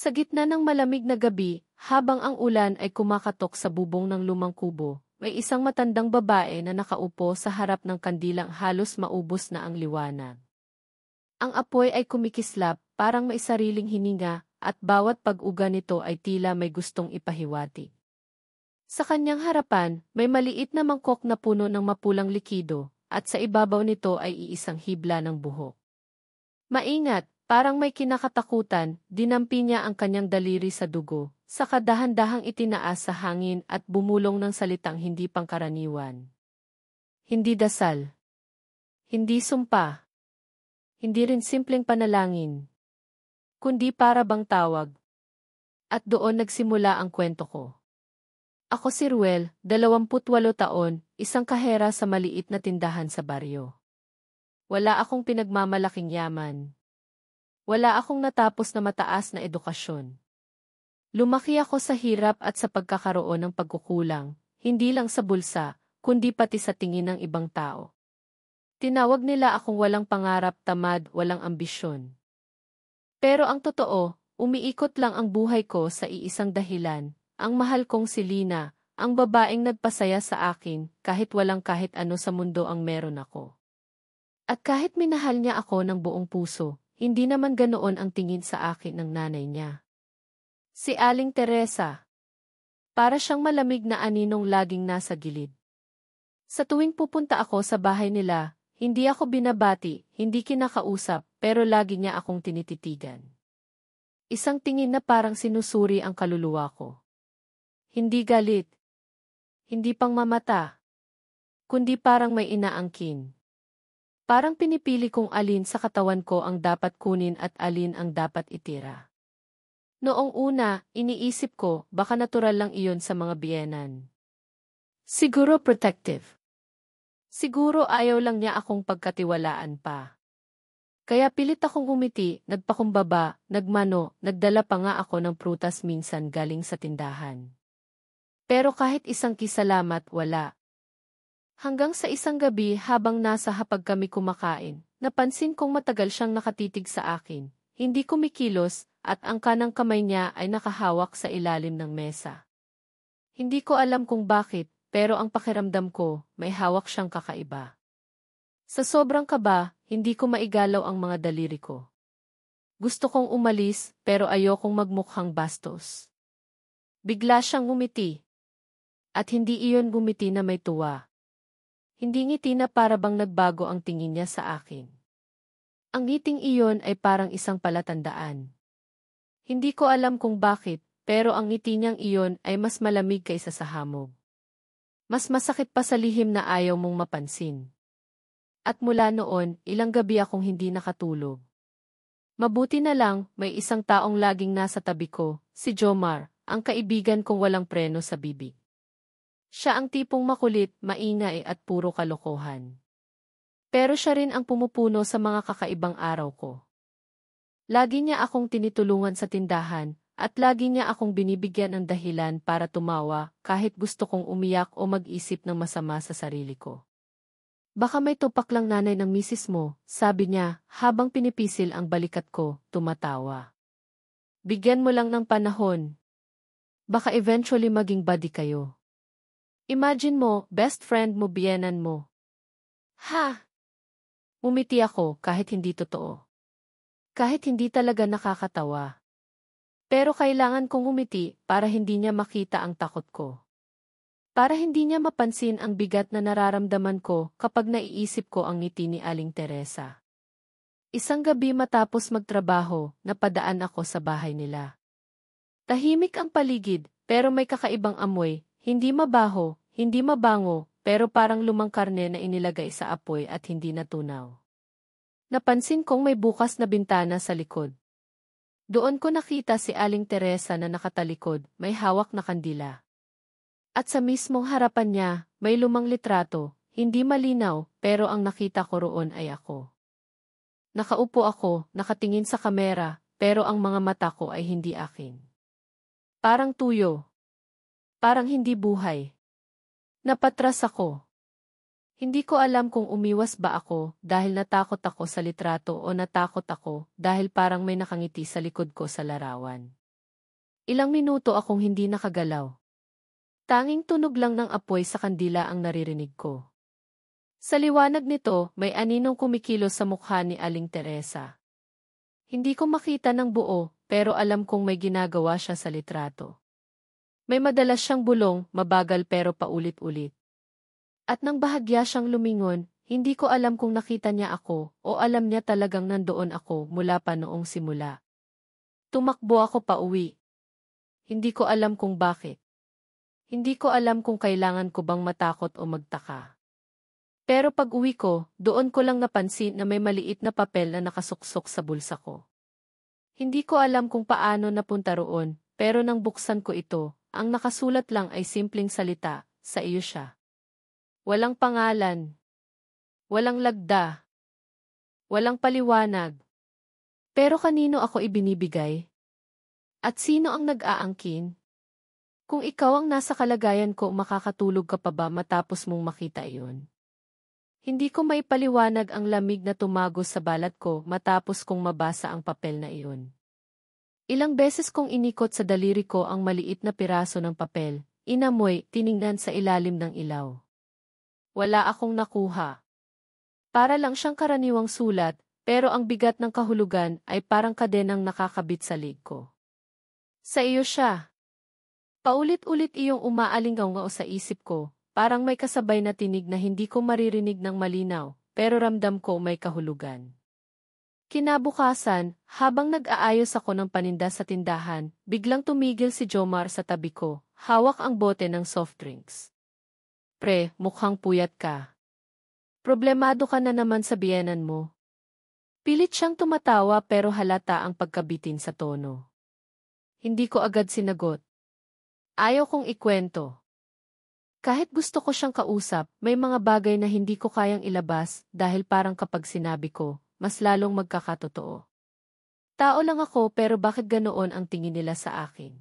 Sa gitna ng malamig na gabi, habang ang ulan ay kumakatok sa bubong ng lumang kubo, may isang matandang babae na nakaupo sa harap ng kandilang halos maubos na ang liwanag. Ang apoy ay kumikislap, parang may sariling hininga, at bawat pag-uga nito ay tila may gustong ipahiwatig. Sa kanyang harapan, may maliit na mangkok na puno ng mapulang likido, at sa ibabaw nito ay iisang hibla ng buhok. Maingat, parang may kinakatakutan, dinampi niya ang kanyang daliri sa dugo, saka dahan-dahang itinaas sa hangin at bumulong ng salitang hindi pangkaraniwan. Hindi dasal. Hindi sumpa. Hindi rin simpleng panalangin. Kundi para bang tawag. At doon nagsimula ang kwento ko. Ako si Ruel, 28 taon, isang kahera sa maliit na tindahan sa baryo. Wala akong pinagmamalaking yaman. Wala akong natapos na mataas na edukasyon. Lumaki ako sa hirap at sa pagkakaroon ng pagkukulang, hindi lang sa bulsa, kundi pati sa tingin ng ibang tao. Tinawag nila akong walang pangarap, tamad, walang ambisyon. Pero ang totoo, umiikot lang ang buhay ko sa iisang dahilan, ang mahal kong si Lina, ang babaeng nagpasaya sa akin kahit walang kahit ano sa mundo ang meron ako. At kahit minahal niya ako ng buong puso, hindi naman ganoon ang tingin sa akin ng nanay niya. Si Aling Teresa. Para siyang malamig na aninong laging nasa gilid. Sa tuwing pupunta ako sa bahay nila, hindi ako binabati, hindi kinakausap, pero lagi niya akong tinititigan. Isang tingin na parang sinusuri ang kaluluwa ko. Hindi galit. Hindi pangmamata. Kundi parang may inaangkin. Parang pinipili kong alin sa katawan ko ang dapat kunin at alin ang dapat itira. Noong una, iniisip ko, baka natural lang iyon sa mga biyenan. Siguro protective. Siguro ayaw lang niya akong pagkatiwalaan pa. Kaya pilit akong umiti, nagpakumbaba, nagmano, nagdala pa nga ako ng prutas minsan galing sa tindahan. Pero kahit isang kisalamat, wala. Hanggang sa isang gabi habang nasa hapag kami kumakain, napansin kong matagal siyang nakatitig sa akin, hindi kumikilos, at ang kanang kamay niya ay nakahawak sa ilalim ng mesa. Hindi ko alam kung bakit, pero ang pakiramdam ko, may hawak siyang kakaiba. Sa sobrang kaba, hindi ko maigalaw ang mga daliri ko. Gusto kong umalis, pero ayokong magmukhang bastos. Bigla siyang ngumiti. At hindi iyon ngumiti na may tuwa. Hindi ngiti na para bang nagbago ang tingin niya sa akin. Ang ngiting iyon ay parang isang palatandaan. Hindi ko alam kung bakit, pero ang ngiti niyang iyon ay mas malamig kaysa sa hamog. Mas masakit pa sa lihim na ayaw mong mapansin. At mula noon, ilang gabi akong hindi nakatulog. Mabuti na lang, may isang taong laging nasa tabi ko, si Jomar, ang kaibigan kong walang preno sa bibig. Siya ang tipong makulit, maingay at puro kalokohan. Pero siya rin ang pumupuno sa mga kakaibang araw ko. Lagi niya akong tinitulungan sa tindahan, at lagi niya akong binibigyan ng dahilan para tumawa kahit gusto kong umiyak o mag-isip ng masama sa sarili ko. Baka may tupak lang nanay ng misis mo, sabi niya, habang pinipisil ang balikat ko, tumatawa. Bigyan mo lang ng panahon. Baka eventually maging buddy kayo. Imagine mo, best friend mo biyenan mo. Ha? Umiti ako kahit hindi totoo. Kahit hindi talaga nakakatawa. Pero kailangan kong umiti para hindi niya makita ang takot ko. Para hindi niya mapansin ang bigat na nararamdaman ko kapag naiisip ko ang ngiti ni Aling Teresa. Isang gabi matapos magtrabaho, napadaan ako sa bahay nila. Tahimik ang paligid, pero may kakaibang amoy, hindi mabaho, hindi mabango, pero parang lumang karne na inilagay sa apoy at hindi natunaw. Napansin kong may bukas na bintana sa likod. Doon ko nakita si Aling Teresa na nakatalikod, may hawak na kandila. At sa mismong harapan niya, may lumang litrato, hindi malinaw, pero ang nakita ko roon ay ako. Nakaupo ako, nakatingin sa kamera, pero ang mga mata ko ay hindi akin. Parang tuyo. Parang hindi buhay. Napatras ako. Hindi ko alam kung umiwas ba ako dahil natakot ako sa litrato o natakot ako dahil parang may nakangiti sa likod ko sa larawan. Ilang minuto akong hindi nakagalaw. Tanging tunog lang ng apoy sa kandila ang naririnig ko. Sa liwanag nito, may aninong kumikilos sa mukha ni Aling Teresa. Hindi ko makita ng buo, pero alam kong may ginagawa siya sa litrato. May madalas siyang bulong, mabagal pero paulit-ulit. At nang bahagya siyang lumingon, hindi ko alam kung nakita niya ako o alam niya talagang nandoon ako mula pa noong simula. Tumakbo ako pauwi. Hindi ko alam kung bakit. Hindi ko alam kung kailangan ko bang matakot o magtaka. Pero pag-uwi ko, doon ko lang napansin na may maliit na papel na nakasuksok sa bulsa ko. Hindi ko alam kung paano napunta roon, pero nang buksan ko ito, ang nakasulat lang ay simpleng salita, sa iyo siya. Walang pangalan. Walang lagda. Walang paliwanag. Pero kanino ako ibinibigay? At sino ang nag-aangkin? Kung ikaw ang nasa kalagayan ko, makakatulog ka pa ba matapos mong makita iyon? Hindi ko maipaliwanag ang lamig na tumagos sa balat ko matapos kong mabasa ang papel na iyon. Ilang beses kong inikot sa daliri ko ang maliit na piraso ng papel, inamoy, tiningnan sa ilalim ng ilaw. Wala akong nakuha. Para lang siyang karaniwang sulat, pero ang bigat ng kahulugan ay parang kadenang nakakabit sa lig ko. Sa iyo siya. Paulit-ulit iyong umaalingaw sa isip ko. Parang may kasabay na tinig na hindi ko maririnig ng malinaw, pero ramdam ko may kahulugan. Kinabukasan, habang nag-aayos ako ng paninda sa tindahan, biglang tumigil si Jomar sa tabi ko, hawak ang bote ng soft drinks. Pre, mukhang puyat ka. Problemado ka na naman sa biyenan mo. Pilit siyang tumatawa pero halata ang pagkabitin sa tono. Hindi ko agad sinagot. Ayaw kong ikwento. Kahit gusto ko siyang kausap, may mga bagay na hindi ko kayang ilabas dahil parang kapag sinabi ko, mas lalong magkakatotoo. Tao lang ako pero bakit ganoon ang tingin nila sa akin?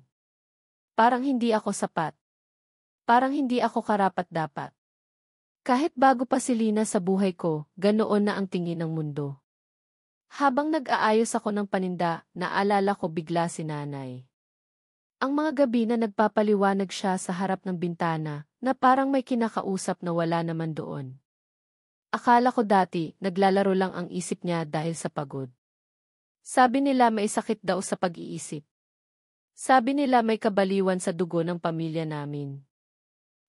Parang hindi ako sapat. Parang hindi ako karapat-dapat. Kahit bago pa si Lina sa buhay ko, ganoon na ang tingin ng mundo. Habang nag-aayos ako ng paninda, naalala ko bigla si nanay. Ang mga gabi na nagpapaliwanag siya sa harap ng bintana, na parang may kinakausap na wala naman doon. Akala ko dati, naglalaro lang ang isip niya dahil sa pagod. Sabi nila may sakit daw sa pag-iisip. Sabi nila may kabaliwan sa dugo ng pamilya namin.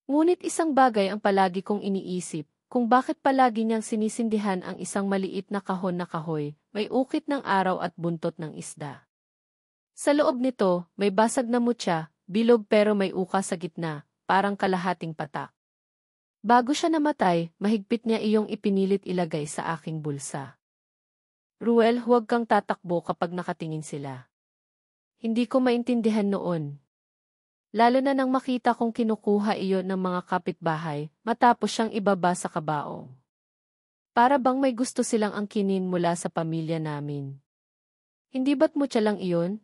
Ngunit isang bagay ang palagi kong iniisip, kung bakit palagi niyang sinisindihan ang isang maliit na kahon na kahoy, may ukit ng araw at buntot ng isda. Sa loob nito, may basag na mutya, bilog pero may uka sa gitna, parang kalahating patak. Bago siya namatay, mahigpit niya iyong ipinilit ilagay sa aking bulsa. Ruel, huwag kang tatakbo kapag nakatingin sila. Hindi ko maintindihan noon. Lalo na nang makita kong kinukuha iyon ng mga kapitbahay, matapos siyang ibaba sa kabaong. Para bang may gusto silang angkinin mula sa pamilya namin. Hindi ba't mutya lang iyon?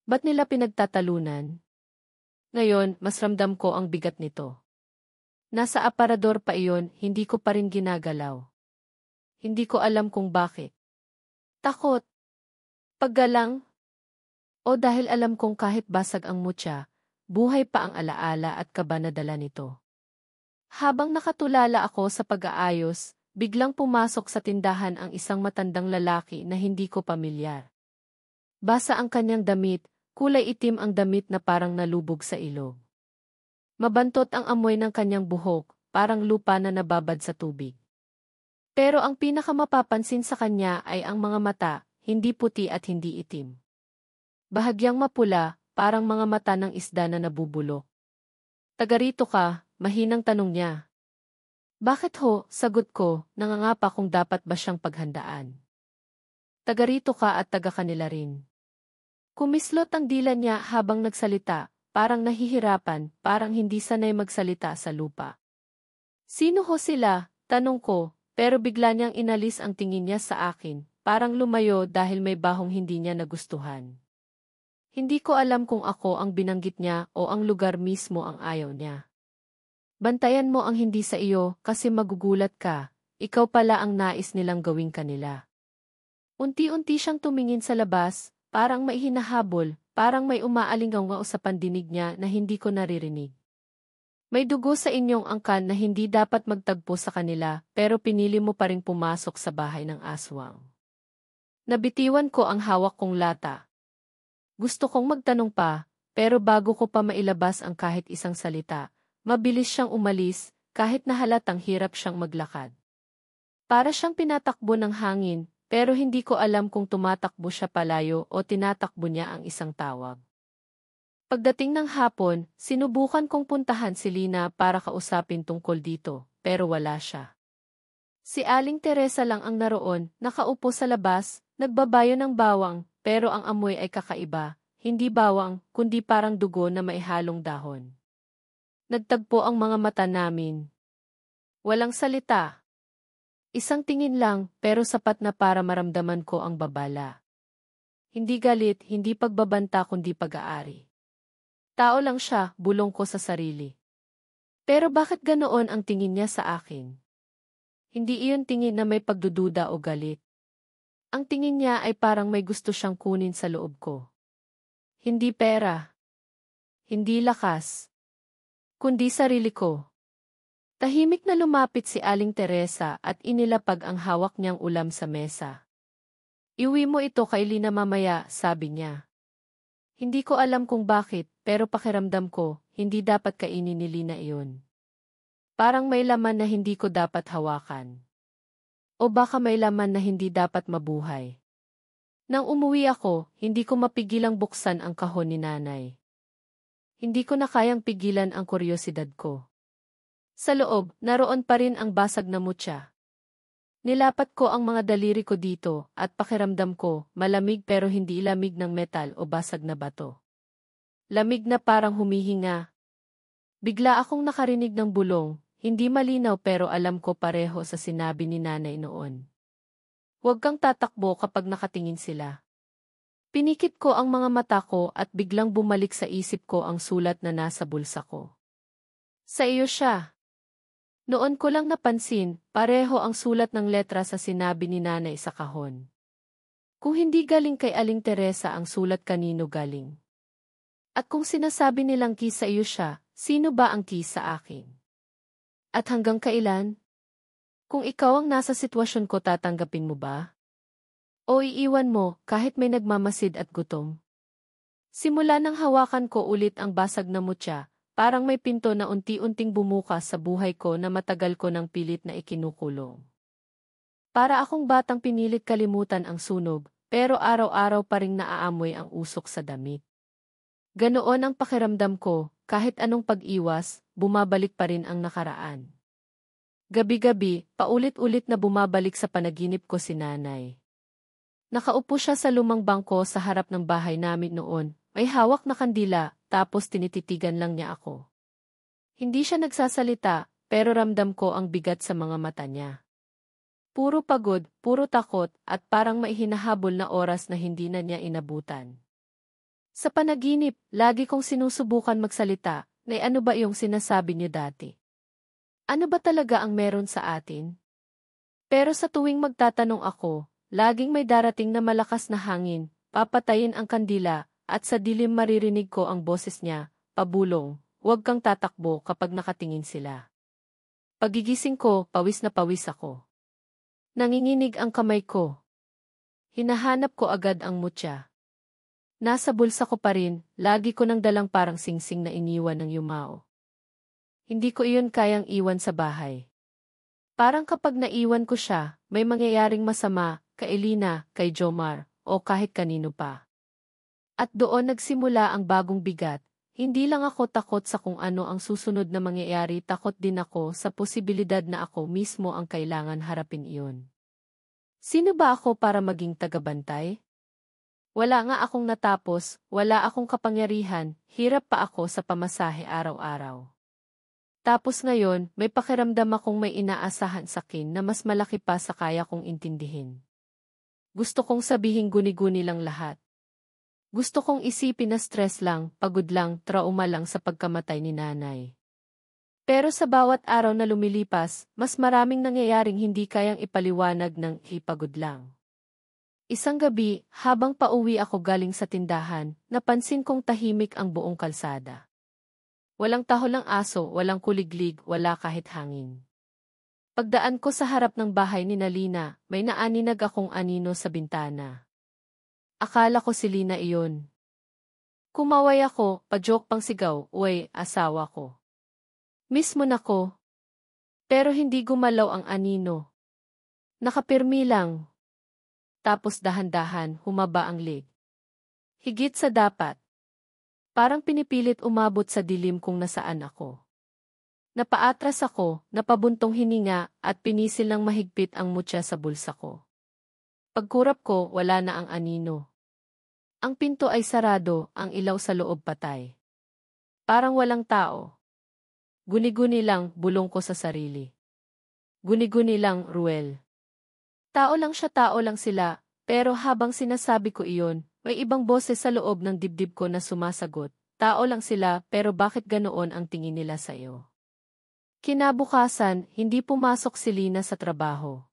Ba't nila pinagtatalunan? Ngayon, mas ramdam ko ang bigat nito. Nasa aparador pa iyon, hindi ko pa rin ginagalaw. Hindi ko alam kung bakit. Takot. Paggalang. O dahil alam kong kahit basag ang mutya, buhay pa ang alaala at kaba na dala nito. Habang nakatulala ako sa pag-aayos, biglang pumasok sa tindahan ang isang matandang lalaki na hindi ko pamilyar. Basa ang kanyang damit, kulay itim ang damit na parang nalubog sa ilog. Mabantot ang amoy ng kanyang buhok, parang lupa na nababad sa tubig. Pero ang pinakamapapansin sa kanya ay ang mga mata, hindi puti at hindi itim. Bahagyang mapula, parang mga mata ng isda na nabubulok. Taga rito ka, mahinang tanong niya. Bakit ho, sagot ko, nangangapa kung dapat ba siyang paghandaan. Taga rito ka at taga kanila rin. Kumislot ang dila niya habang nagsalita, parang nahihirapan, parang hindi sanay magsalita sa lupa. Sino ho sila? Tanong ko, pero bigla niyang inalis ang tingin niya sa akin, parang lumayo dahil may bahong hindi niya nagustuhan. Hindi ko alam kung ako ang binanggit niya o ang lugar mismo ang ayaw niya. Bantayan mo ang hindi sa iyo kasi magugulat ka, ikaw pala ang nais nilang gawing kanila. Unti-unti siyang tumingin sa labas, parang may hinahabol, parang may umaalingaw sa pandinig niya na hindi ko naririnig. May dugo sa inyong angkan na hindi dapat magtagpo sa kanila, pero pinili mo pa ring pumasok sa bahay ng aswang. Nabitiwan ko ang hawak kong lata. Gusto kong magtanong pa, pero bago ko pa mailabas ang kahit isang salita, mabilis siyang umalis, kahit na halatang hirap siyang maglakad. Para siyang pinatakbo ng hangin, pero hindi ko alam kung tumatakbo siya palayo o tinatakbo niya ang isang tawag. Pagdating ng hapon, sinubukan kong puntahan si Lina para kausapin tungkol dito, pero wala siya. Si Aling Teresa lang ang naroon, nakaupo sa labas, nagbabayo ng bawang, pero ang amoy ay kakaiba, hindi bawang, kundi parang dugo na maihalong dahon. Nagtagpo ang mga mata namin. Walang salita. Isang tingin lang, pero sapat na para maramdaman ko ang babala. Hindi galit, hindi pagbabanta kundi pag-aari. Tao lang siya, bulong ko sa sarili. Pero bakit ganoon ang tingin niya sa akin? Hindi iyon tingin na may pagdududa o galit. Ang tingin niya ay parang may gusto siyang kunin sa loob ko. Hindi pera. Hindi lakas. Kundi sarili ko. Tahimik na lumapit si Aling Teresa at inilapag ang hawak niyang ulam sa mesa. Iuwi mo ito kay Lina mamaya, sabi niya. Hindi ko alam kung bakit, pero pakiramdam ko, hindi dapat kainin ni Lina iyon. Parang may laman na hindi ko dapat hawakan. O baka may laman na hindi dapat mabuhay. Nang umuwi ako, hindi ko mapigilang buksan ang kahon ni nanay. Hindi ko na kayang pigilan ang kuryosidad ko. Sa loob, naroon pa rin ang basag na mutya. Nilapat ko ang mga daliri ko dito at pakiramdam ko, malamig pero hindi lamig ng metal o basag na bato. Lamig na parang humihinga. Bigla akong nakarinig ng bulong, hindi malinaw pero alam ko pareho sa sinabi ni nanay noon. Huwag kang tatakbo kapag nakatingin sila. Pinikit ko ang mga mata ko at biglang bumalik sa isip ko ang sulat na nasa bulsa ko. Sa iyo siya. Noon ko lang napansin, pareho ang sulat ng letra sa sinabi ni nanay sa kahon. Kung hindi galing kay Aling Teresa ang sulat kanino galing? At kung sinasabi nilang key sa iyo siya, sino ba ang key sa akin? At hanggang kailan? Kung ikaw ang nasa sitwasyon ko, tatanggapin mo ba? O iiwan mo kahit may nagmamasid at gutom? Simula nang hawakan ko ulit ang basag na mutya, parang may pinto na unti-unting bumukas sa buhay ko na matagal ko ng pilit na ikinukulong. Para akong batang pinilit kalimutan ang sunog, pero araw-araw pa ring naaamoy ang usok sa damit. Ganoon ang pakiramdam ko, kahit anong pag-iwas, bumabalik pa rin ang nakaraan. Gabi-gabi, paulit-ulit na bumabalik sa panaginip ko si nanay. Nakaupo siya sa lumang bangko sa harap ng bahay namin noon, may hawak na kandila, tapos tinititigan lang niya ako. Hindi siya nagsasalita, pero ramdam ko ang bigat sa mga mata niya. Puro pagod, puro takot, at parang may hinahabol na oras na hindi na niya inabutan. Sa panaginip, lagi kong sinusubukan magsalita, na ano ba yung sinasabi niyo dati? Ano ba talaga ang meron sa atin? Pero sa tuwing magtatanong ako, laging may darating na malakas na hangin, papatayin ang kandila, at sa dilim maririnig ko ang boses niya, pabulong, huwag kang tatakbo kapag nakatingin sila. Pagigising ko, pawis na pawis ako. Nanginginig ang kamay ko. Hinahanap ko agad ang mutya. Nasa bulsa ko pa rin, lagi ko nang dalang parang singsing na iniwan ng yumao. Hindi ko iyon kayang iwan sa bahay. Parang kapag naiwan ko siya, may mangyayaring masama, kay Lina, kay Jomar, o kahit kanino pa. At doon nagsimula ang bagong bigat, hindi lang ako takot sa kung ano ang susunod na mangyayari, takot din ako sa posibilidad na ako mismo ang kailangan harapin iyon. Sino ba ako para maging tagabantay? Wala nga akong natapos, wala akong kapangyarihan, hirap pa ako sa pamasahe araw-araw. Tapos ngayon, may pakiramdam akong may inaasahan sa akin na mas malaki pa sa kaya kong intindihin. Gusto kong sabihin guni-guni lang lahat. Gusto kong isipin na stress lang, pagod lang, trauma lang sa pagkamatay ni nanay. Pero sa bawat araw na lumilipas, mas maraming nangyayaring hindi kayang ipaliwanag ng ipagod lang. Isang gabi, habang pauwi ako galing sa tindahan, napansin kong tahimik ang buong kalsada. Walang tahol ng aso, walang kuliglig, wala kahit hangin. Pagdaan ko sa harap ng bahay ni Nalina, may naaninag akong anino sa bintana. Akala ko si Lina iyon. Kumaway ako, pa-joke pang sigaw, "Uy, asawa ko." Miss mo na ko. Pero hindi gumalaw ang anino. Nakapirmi lang. Tapos dahan-dahan, humaba ang leg. Higit sa dapat. Parang pinipilit umabot sa dilim kung nasaan ako. Napaatras ako, napabuntong hininga, at pinisil ng mahigpit ang mutya sa bulsa ko. Pagkurap ko, wala na ang anino. Ang pinto ay sarado, ang ilaw sa loob patay. Parang walang tao. Guni-guni lang, bulong ko sa sarili. Guni-guni lang, Ruel. Tao lang sila, pero habang sinasabi ko iyon, may ibang boses sa loob ng dibdib ko na sumasagot. Tao lang sila, pero bakit ganoon ang tingin nila sa iyo? Kinabukasan, hindi pumasok si Lina sa trabaho.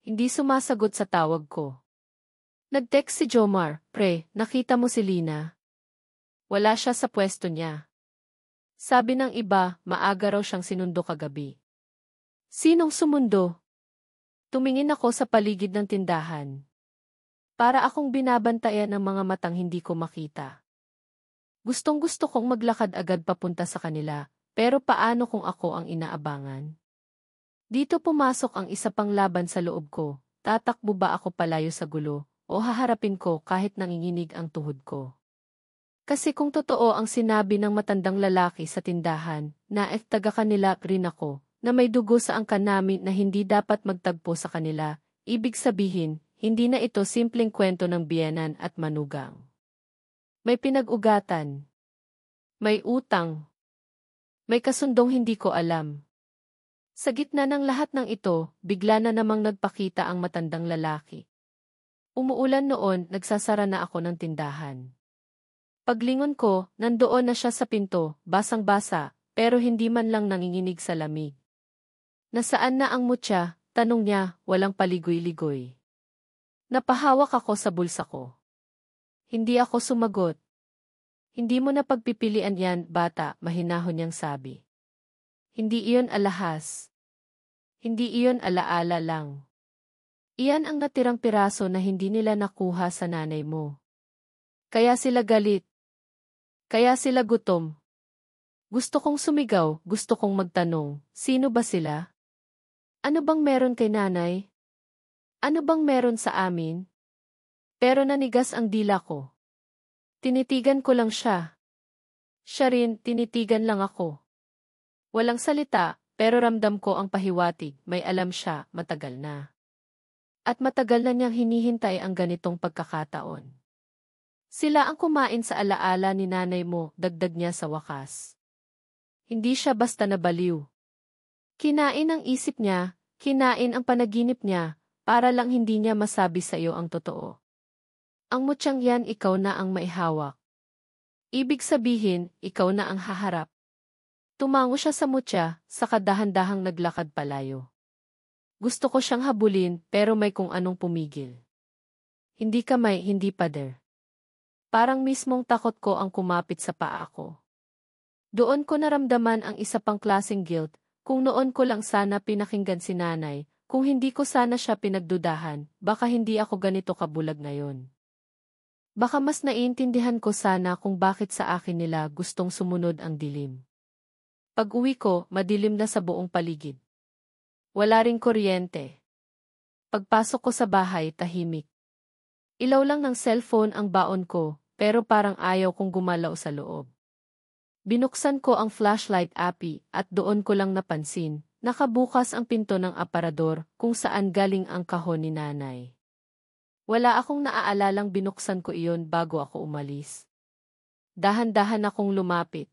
Hindi sumasagot sa tawag ko. Nag-text si Jomar, "Pre, nakita mo si Lina?" Wala siya sa pwesto niya. Sabi ng iba, maaga raw siyang sinundo kagabi. Sinong sumundo? Tumingin ako sa paligid ng tindahan. Para akong binabantayan ng mga matang hindi ko makita. Gustong-gusto kong maglakad agad papunta sa kanila, pero paano kung ako ang inaabangan? Dito pumasok ang isa pang laban sa loob ko. Tatakbo ba ako palayo sa gulo, o haharapin ko kahit nanginginig ang tuhod ko? Kasi kung totoo ang sinabi ng matandang lalaki sa tindahan, na taga kanila rin ako, na may dugo sa angkan namin na hindi dapat magtagpo sa kanila, ibig sabihin, hindi na ito simpleng kwento ng biyenan at manugang. May pinag-ugatan. May utang. May kasundong hindi ko alam. Sa gitna ng lahat ng ito, bigla na namang nagpakita ang matandang lalaki. Umuulan noon, nagsasara na ako ng tindahan. Paglingon ko, nandoon na siya sa pinto, basang-basa, pero hindi man lang nanginginig sa lamig. Nasaan na ang mutya? Tanong niya, walang paligoy-ligoy. Napahawak ako sa bulsa ko. Hindi ako sumagot. Hindi mo na pagpipilian yan, bata, mahinahon niyang sabi. Hindi iyon alahas. Hindi iyon alaala lang. Iyan ang natirang piraso na hindi nila nakuha sa nanay mo. Kaya sila galit. Kaya sila gutom. Gusto kong sumigaw, gusto kong magtanong, sino ba sila? Ano bang meron kay nanay? Ano bang meron sa amin? Pero nanigas ang dila ko. Tinitigan ko lang siya. Siya rin, tinitigan lang ako. Walang salita, pero ramdam ko ang pahiwatig, may alam siya, matagal na. At matagal na niyang hinihintay ang ganitong pagkakataon. Sila ang kumain sa alaala ni nanay mo, dagdag niya sa wakas. Hindi siya basta nabaliw. Kinain ang isip niya, kinain ang panaginip niya, para lang hindi niya masabi sa iyo ang totoo. Ang mutyang yan ikaw na ang maihawak. Ibig sabihin, ikaw na ang haharap. Tumango siya sa mutya, saka dahan-dahang naglakad palayo. Gusto ko siyang habulin, pero may kung anong pumigil. Hindi kamay, hindi pader. Parang mismong takot ko ang kumapit sa paa ko. Doon ko naramdaman ang isa pang klaseng guilt, kung noon ko lang sana pinakinggan si nanay, kung hindi ko sana siya pinagdudahan, baka hindi ako ganito kabulag ngayon. Baka mas naiintindihan ko sana kung bakit sa akin nila gustong sumunod ang dilim. Pag-uwi ko, madilim na sa buong paligid. Wala ring kuryente. Pagpasok ko sa bahay, tahimik. Ilaw lang ng cellphone ang baon ko, pero parang ayaw kong gumalaw sa loob. Binuksan ko ang flashlight api at doon ko lang napansin, nakabukas ang pinto ng aparador kung saan galing ang kahon ni nanay. Wala akong naaalalang binuksan ko iyon bago ako umalis. Dahan-dahan akong lumapit.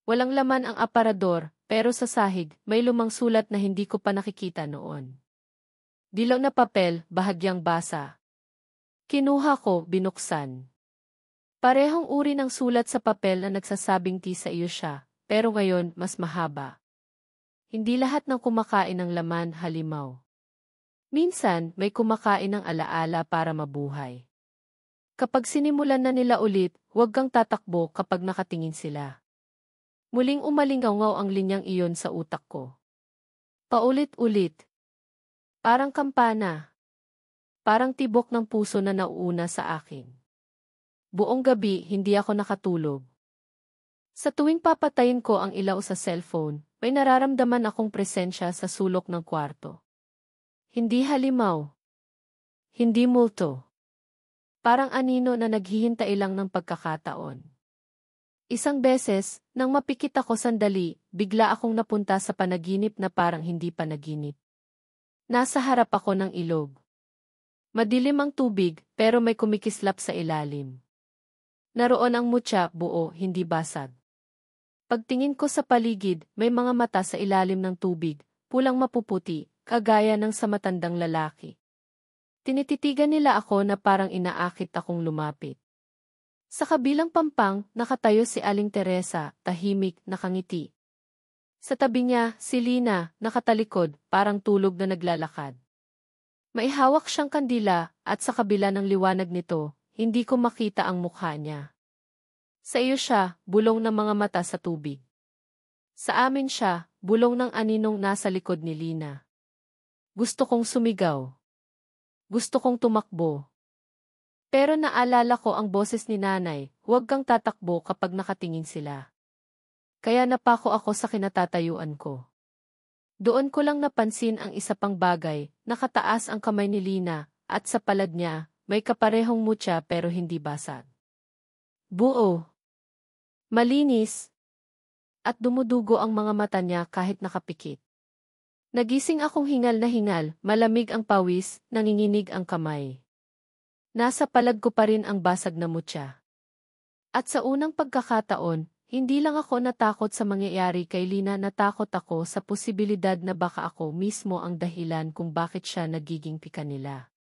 Walang laman ang aparador, pero sa sahig may lumang sulat na hindi ko pa nakikita noon. Dilaw na papel, bahagyang basa. Kinuha ko, binuksan. Parehong uri ng sulat sa papel na nagsasabing sa iyo siya, pero ngayon mas mahaba. Hindi lahat ng kumakain ng laman halimaw. Minsan, may kumakain ng alaala para mabuhay. Kapag sinimulan na nila ulit, huwag kang tatakbo kapag nakatingin sila. Muling umalingaw ang linyang iyon sa utak ko. Paulit-ulit. Parang kampana. Parang tibok ng puso na nauuna sa akin. Buong gabi, hindi ako nakatulog. Sa tuwing papatayin ko ang ilaw sa cellphone, may nararamdaman akong presensya sa sulok ng kwarto. Hindi halimaw. Hindi multo. Parang anino na naghihintay lang ng pagkakataon. Isang beses, nang mapikit ako sandali, bigla akong napunta sa panaginip na parang hindi panaginip. Nasa harap ako ng ilog. Madilim ang tubig, pero may kumikislap sa ilalim. Naroon ang mutya, buo, hindi basag. Pagtingin ko sa paligid, may mga mata sa ilalim ng tubig, pulang mapuputi, kagaya ng sa matandang lalaki. Tinititigan nila ako na parang inaakit akong lumapit. Sa kabilang pampang, nakatayo si Aling Teresa, tahimik, nakangiti. Sa tabi niya, si Lina, nakatalikod, parang tulog na naglalakad. May hawak siyang kandila, at sa kabila ng liwanag nito, hindi ko makita ang mukha niya. Sa iyo siya, bulong ng mga mata sa tubig. Sa amin siya, bulong ng aninong nasa likod ni Lina. Gusto kong sumigaw. Gusto kong tumakbo. Pero naalala ko ang boses ni nanay, huwag kang tatakbo kapag nakatingin sila. Kaya napako ako sa kinatatayuan ko. Doon ko lang napansin ang isa pang bagay, nakataas ang kamay ni Lina, at sa palad niya, may kaparehong mutya pero hindi basag. Buo. Malinis. At dumudugo ang mga mata niya kahit nakapikit. Nagising akong hingal na hingal, malamig ang pawis, nanginginig ang kamay. Nasa palad ko pa rin ang basag na mutya. At sa unang pagkakataon, hindi lang ako natakot sa mangyayari kay Lina, natakot ako sa posibilidad na baka ako mismo ang dahilan kung bakit siya nagiging pika nila.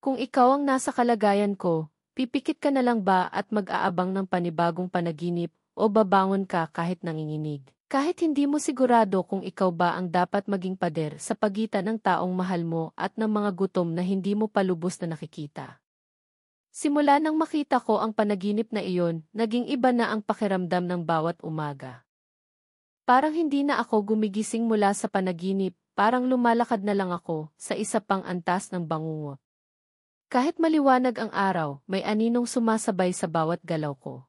Kung ikaw ang nasa kalagayan ko, pipikit ka na lang ba at mag-aabang ng panibagong panaginip o babangon ka kahit nanginginig? Kahit hindi mo sigurado kung ikaw ba ang dapat maging pader sa pagitan ng taong mahal mo at ng mga gutom na hindi mo palubos na nakikita. Simula nang makita ko ang panaginip na iyon, naging iba na ang pakiramdam ng bawat umaga. Parang hindi na ako gumigising mula sa panaginip, parang lumalakad na lang ako sa isa pang antas ng bangungot. Kahit maliwanag ang araw, may aninong sumasabay sa bawat galaw ko.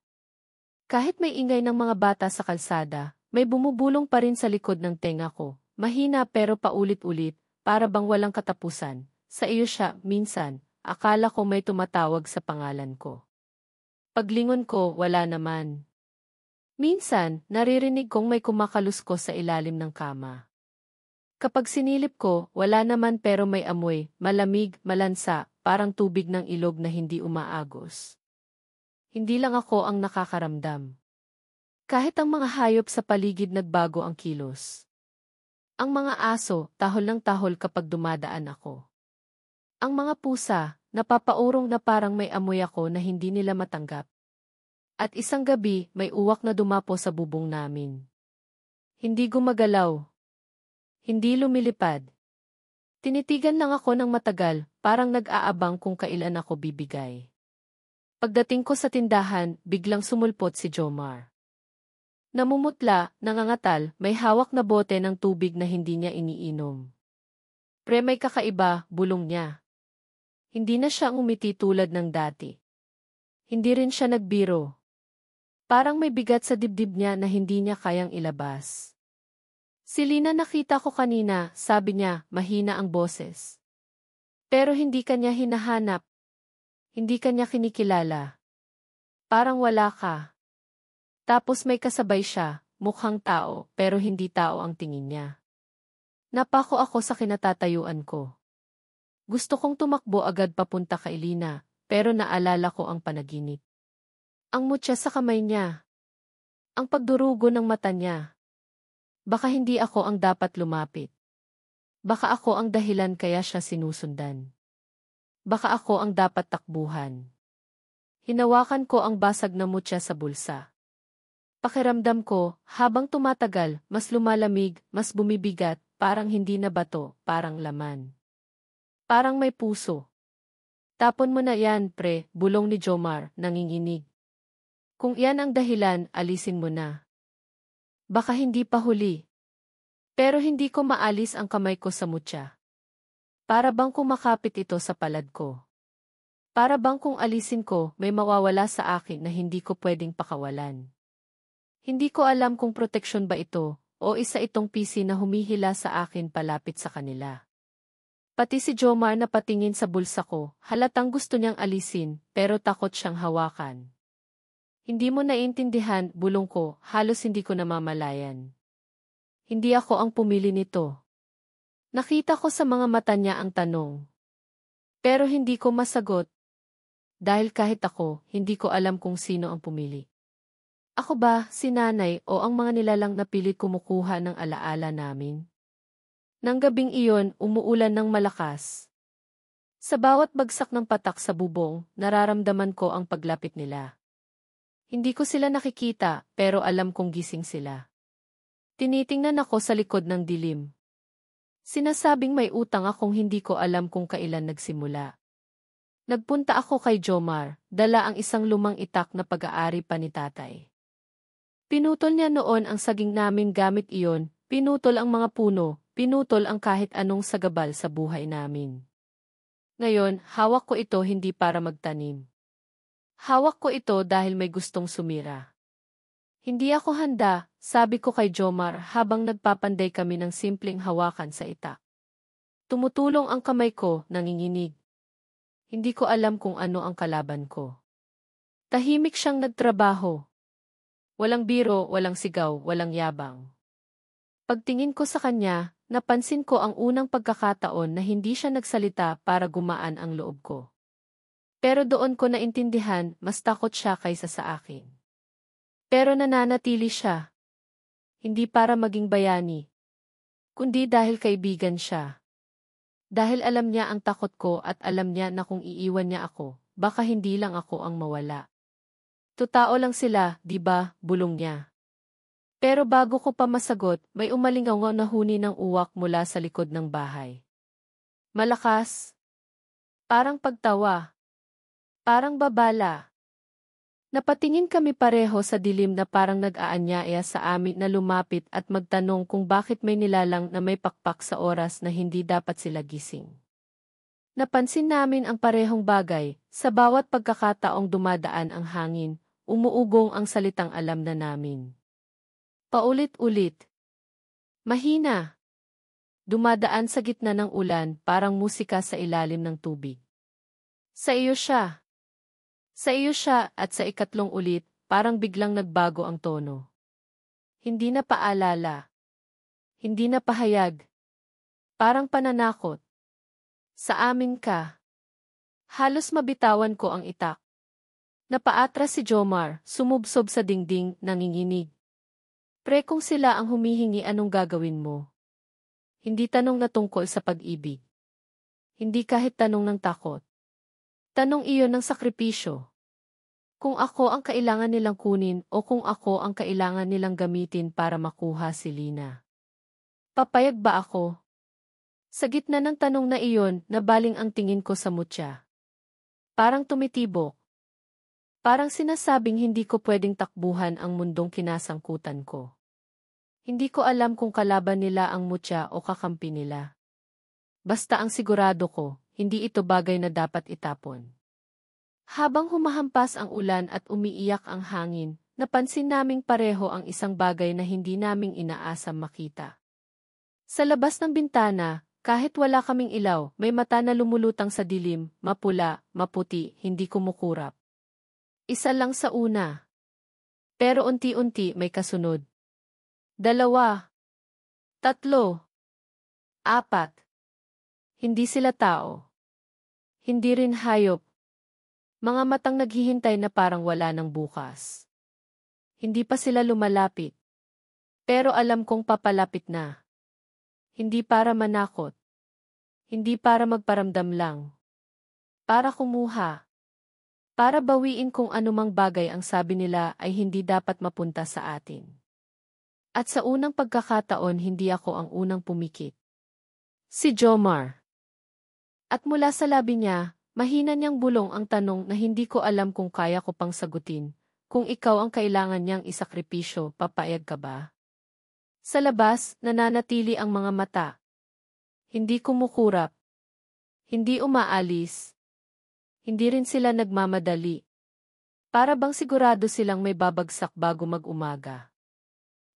Kahit may ingay ng mga bata sa kalsada, may bumubulong pa rin sa likod ng tenga ko, mahina pero paulit-ulit, para bang walang katapusan. Sa iyo siya, minsan. Akala ko may tumatawag sa pangalan ko. Paglingon ko, wala naman. Minsan, naririnig kong may kumakaluskos sa ilalim ng kama. Kapag sinilip ko, wala naman pero may amoy, malamig, malansa, parang tubig ng ilog na hindi umaagos. Hindi lang ako ang nakakaramdam. Kahit ang mga hayop sa paligid nagbago ang kilos. Ang mga aso, tahol ng tahol kapag dumadaan ako. Ang mga pusa, napapaurong na parang may amoy ako na hindi nila matanggap. At isang gabi, may uwak na dumapo sa bubong namin. Hindi gumagalaw. Hindi lumilipad. Tinitigan lang ako ng matagal, parang nag-aabang kung kailan ako bibigay. Pagdating ko sa tindahan, biglang sumulpot si Jomar. Namumutla, nangangatal, may hawak na bote ng tubig na hindi niya iniinom. Pre, may kakaiba, bulong niya. Hindi na siya umiti tulad ng dati. Hindi rin siya nagbiro. Parang may bigat sa dibdib niya na hindi niya kayang ilabas. Si Lina nakita ko kanina, sabi niya, mahina ang boses. Pero hindi kanya hinahanap. Hindi kanya kinikilala. Parang wala ka. Tapos may kasabay siya, mukhang tao, pero hindi tao ang tingin niya. Napako ako sa kinatatayuan ko. Gusto kong tumakbo agad papunta kay Lina, pero naalala ko ang panaginip. Ang mutya sa kamay niya. Ang pagdurugo ng mata niya. Baka hindi ako ang dapat lumapit. Baka ako ang dahilan kaya siya sinusundan. Baka ako ang dapat takbuhan. Hinawakan ko ang basag na mutya sa bulsa. Pakiramdam ko, habang tumatagal, mas lumalamig, mas bumibigat, parang hindi na bato, parang laman. Parang may puso. Tapon mo na yan, pre, bulong ni Jomar, nanginginig. Kung iyan ang dahilan, alisin mo na. Baka hindi pa huli. Pero hindi ko maalis ang kamay ko sa mutya. Para bang kumakapit ito sa palad ko. Para bang kung alisin ko, may mawawala sa akin na hindi ko pwedeng pakawalan. Hindi ko alam kung proteksyon ba ito, o isa itong pisi na humihila sa akin palapit sa kanila. Pati si Jomar na patingin sa bulsa ko, halatang gusto niyang alisin, pero takot siyang hawakan. Hindi mo naiintindihan, bulong ko, halos hindi ko namamalayan. Hindi ako ang pumili nito. Nakita ko sa mga mata niya ang tanong. Pero hindi ko masagot. Dahil kahit ako, hindi ko alam kung sino ang pumili. Ako ba, si nanay o ang mga nilalang na pilit kumukuha ng alaala namin? Nang gabing iyon, umuulan ng malakas. Sa bawat bagsak ng patak sa bubong, nararamdaman ko ang paglapit nila. Hindi ko sila nakikita, pero alam kong gising sila. Tinitingnan ako sa likod ng dilim. Sinasabing may utang akong hindi ko alam kung kailan nagsimula. Nagpunta ako kay Jomar, dala ang isang lumang itak na pag-aari pa ni tatay. Pinutol niya noon ang saging namin gamit iyon, pinutol ang mga puno, pinutol ang kahit anong sagabal sa buhay namin. Ngayon, hawak ko ito hindi para magtanim. Hawak ko ito dahil may gustong sumira. Hindi ako handa, sabi ko kay Jomar habang nagpapanday kami ng simpleng hawakan sa itak. Tumutulong ang kamay ko, nanginginig. Hindi ko alam kung ano ang kalaban ko. Tahimik siyang nagtrabaho. Walang biro, walang sigaw, walang yabang. Pagtingin ko sa kanya, napansin ko ang unang pagkakataon na hindi siya nagsalita para gumaan ang loob ko. Pero doon ko naintindihan, mas takot siya kaysa sa akin. Pero nananatili siya. Hindi para maging bayani, kundi dahil kaibigan siya. Dahil alam niya ang takot ko at alam niya na kung iiwan niya ako, baka hindi lang ako ang mawala. Tutao lang sila, di ba, bulong niya. Pero bago ko pa masagot, may umalingaw na huni ng uwak mula sa likod ng bahay. Malakas. Parang pagtawa. Parang babala. Napatingin kami pareho sa dilim na parang nag-aanyaya sa amin na lumapit at magtanong kung bakit may nilalang na may pakpak sa oras na hindi dapat sila gising. Napansin namin ang parehong bagay, sa bawat pagkakataong dumadaan ang hangin, umuugong ang salitang alam na namin. Paulit-ulit. Mahina. Dumadaan sa gitna ng ulan, parang musika sa ilalim ng tubig. Sa iyo siya. Sa iyo siya at sa ikatlong ulit, parang biglang nagbago ang tono. Hindi na paalala. Hindi na pahayag. Parang pananakot. Sa amin ka. Halos mabitawan ko ang itak. Napaatras si Jomar, sumubsob sa dingding, nanginginig. Pre, kung sila ang humihingi, anong gagawin mo? Hindi tanong na tungkol sa pag-ibig. Hindi kahit tanong ng takot. Tanong iyon ng sakripisyo. Kung ako ang kailangan nilang kunin o kung ako ang kailangan nilang gamitin para makuha si Lina. Papayag ba ako? Sa gitna ng tanong na iyon, nabaling ang tingin ko sa mutya. Parang tumitibok. Parang sinasabing hindi ko pwedeng takbuhan ang mundong kinasangkutan ko. Hindi ko alam kung kalaban nila ang mutya o kakampi nila. Basta ang sigurado ko, hindi ito bagay na dapat itapon. Habang humahampas ang ulan at umiiyak ang hangin, napansin naming pareho ang isang bagay na hindi naming inaasam makita. Sa labas ng bintana, kahit wala kaming ilaw, may mata na lumulutang sa dilim, mapula, maputi, hindi kumukurap. Isa lang sa una. Pero unti-unti may kasunod. 2, 3, 4. Hindi sila tao. Hindi rin hayop. Mga matang naghihintay na parang wala ng bukas. Hindi pa sila lumalapit. Pero alam kong papalapit na. Hindi para manakot. Hindi para magparamdam lang. Para kumuha. Para bawiin kung anumang bagay ang sabi nila ay hindi dapat mapunta sa atin. At sa unang pagkakataon hindi ako ang unang pumikit. Si Jomar. At mula sa labi niya, mahina niyang bulong ang tanong na hindi ko alam kung kaya ko pang sagutin. Kung ikaw ang kailangan niyang isakripisyo, papayag ka ba? Sa labas, nananatili ang mga mata. Hindi kumukurap. Hindi umaalis. Hindi rin sila nagmamadali. Para bang sigurado silang may babagsak bago mag-umaga.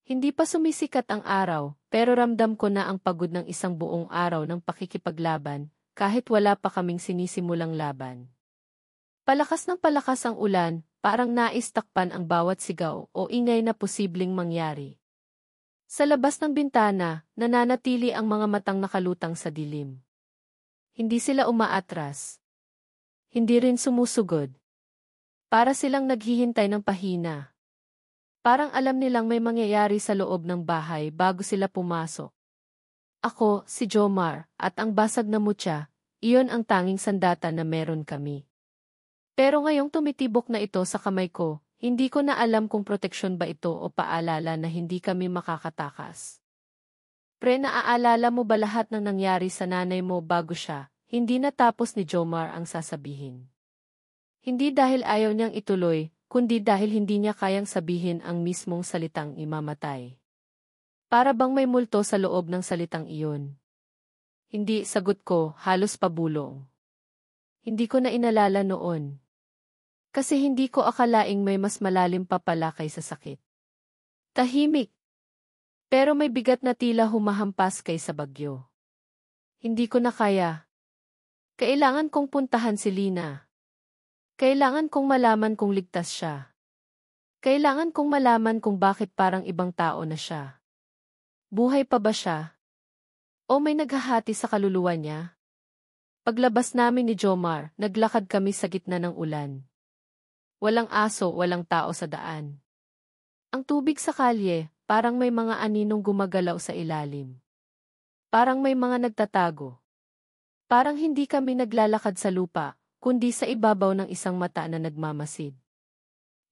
Hindi pa sumisikat ang araw, pero ramdam ko na ang pagod ng isang buong araw ng pakikipaglaban, kahit wala pa kaming sinisimulang laban. Palakas ng palakas ang ulan, parang nais takpan ang bawat sigaw o ingay na posibleng mangyari. Sa labas ng bintana, nananatili ang mga matang nakalutang sa dilim. Hindi sila umaatras. Hindi rin sumusugod. Para silang naghihintay ng pahina. Parang alam nilang may mangyayari sa loob ng bahay bago sila pumasok. Ako, si Jomar, at ang basag na mutya, iyon ang tanging sandata na meron kami. Pero ngayong tumitibok na ito sa kamay ko, hindi ko na alam kung proteksyon ba ito o paalala na hindi kami makakatakas. Pre, naaalala mo ba lahat ng nangyari sa nanay mo bago siya? Hindi natapos ni Jomar ang sasabihin. Hindi dahil ayaw niyang ituloy, kundi dahil hindi niya kayang sabihin ang mismong salitang imamatay. Para bang may multo sa loob ng salitang iyon. Hindi, sagot ko, halos pabulong. Hindi ko na inalala noon. Kasi hindi ko akalaing may mas malalim pa pala kaysa sakit. Tahimik. Pero may bigat na tila humahampas kaysa bagyo. Hindi ko na kaya. Kailangan kong puntahan si Lina. Kailangan kong malaman kung ligtas siya. Kailangan kong malaman kung bakit parang ibang tao na siya. Buhay pa ba siya? O may naghahati sa kaluluwa niya? Paglabas namin ni Jomar, naglakad kami sa gitna ng ulan. Walang aso, walang tao sa daan. Ang tubig sa kalye, parang may mga aninong gumagalaw sa ilalim. Parang may mga nagtatago. Parang hindi kami naglalakad sa lupa, kundi sa ibabaw ng isang mata na nagmamasid.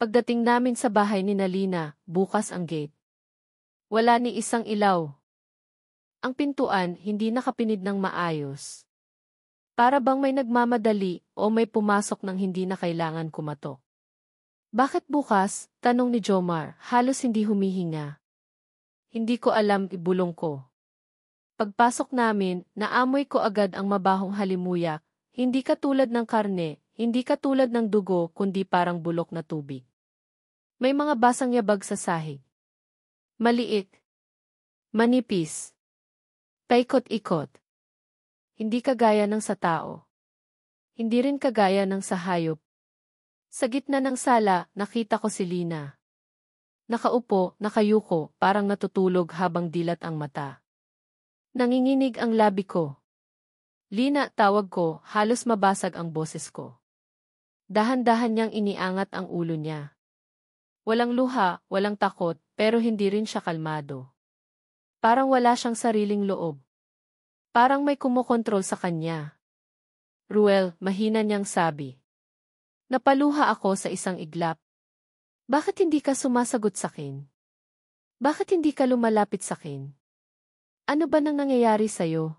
Pagdating namin sa bahay ni Nalina, bukas ang gate. Wala ni isang ilaw. Ang pintuan hindi nakapinid ng maayos. Para bang may nagmamadali o may pumasok nang hindi na kailangan kumatok. Bakit bukas? Tanong ni Jomar, halos hindi humihinga. Hindi ko alam, ibulong ko. Pagpasok namin, naamoy ko agad ang mabahong halimuyak, hindi katulad ng karne, hindi katulad ng dugo kundi parang bulok na tubig. May mga basang yabag sa sahig. Maliit. Manipis. Paikot-ikot. Hindi kagaya ng sa tao. Hindi rin kagaya ng sa hayop. Sa gitna ng sala, nakita ko si Lina. Nakaupo, nakayuko, parang natutulog habang dilat ang mata. Nanginginig ang labi ko. Lina, tawag ko, halos mabasag ang boses ko. Dahan-dahan niyang iniangat ang ulo niya. Walang luha, walang takot, pero hindi rin siya kalmado. Parang wala siyang sariling loob. Parang may kumokontrol sa kanya. Ruel, mahina niyang sabi. Napaluha ako sa isang iglap. Bakit hindi ka sumasagot sa akin? Bakit hindi ka lumalapit sa akin? Ano ba nang nangyayari sa'yo?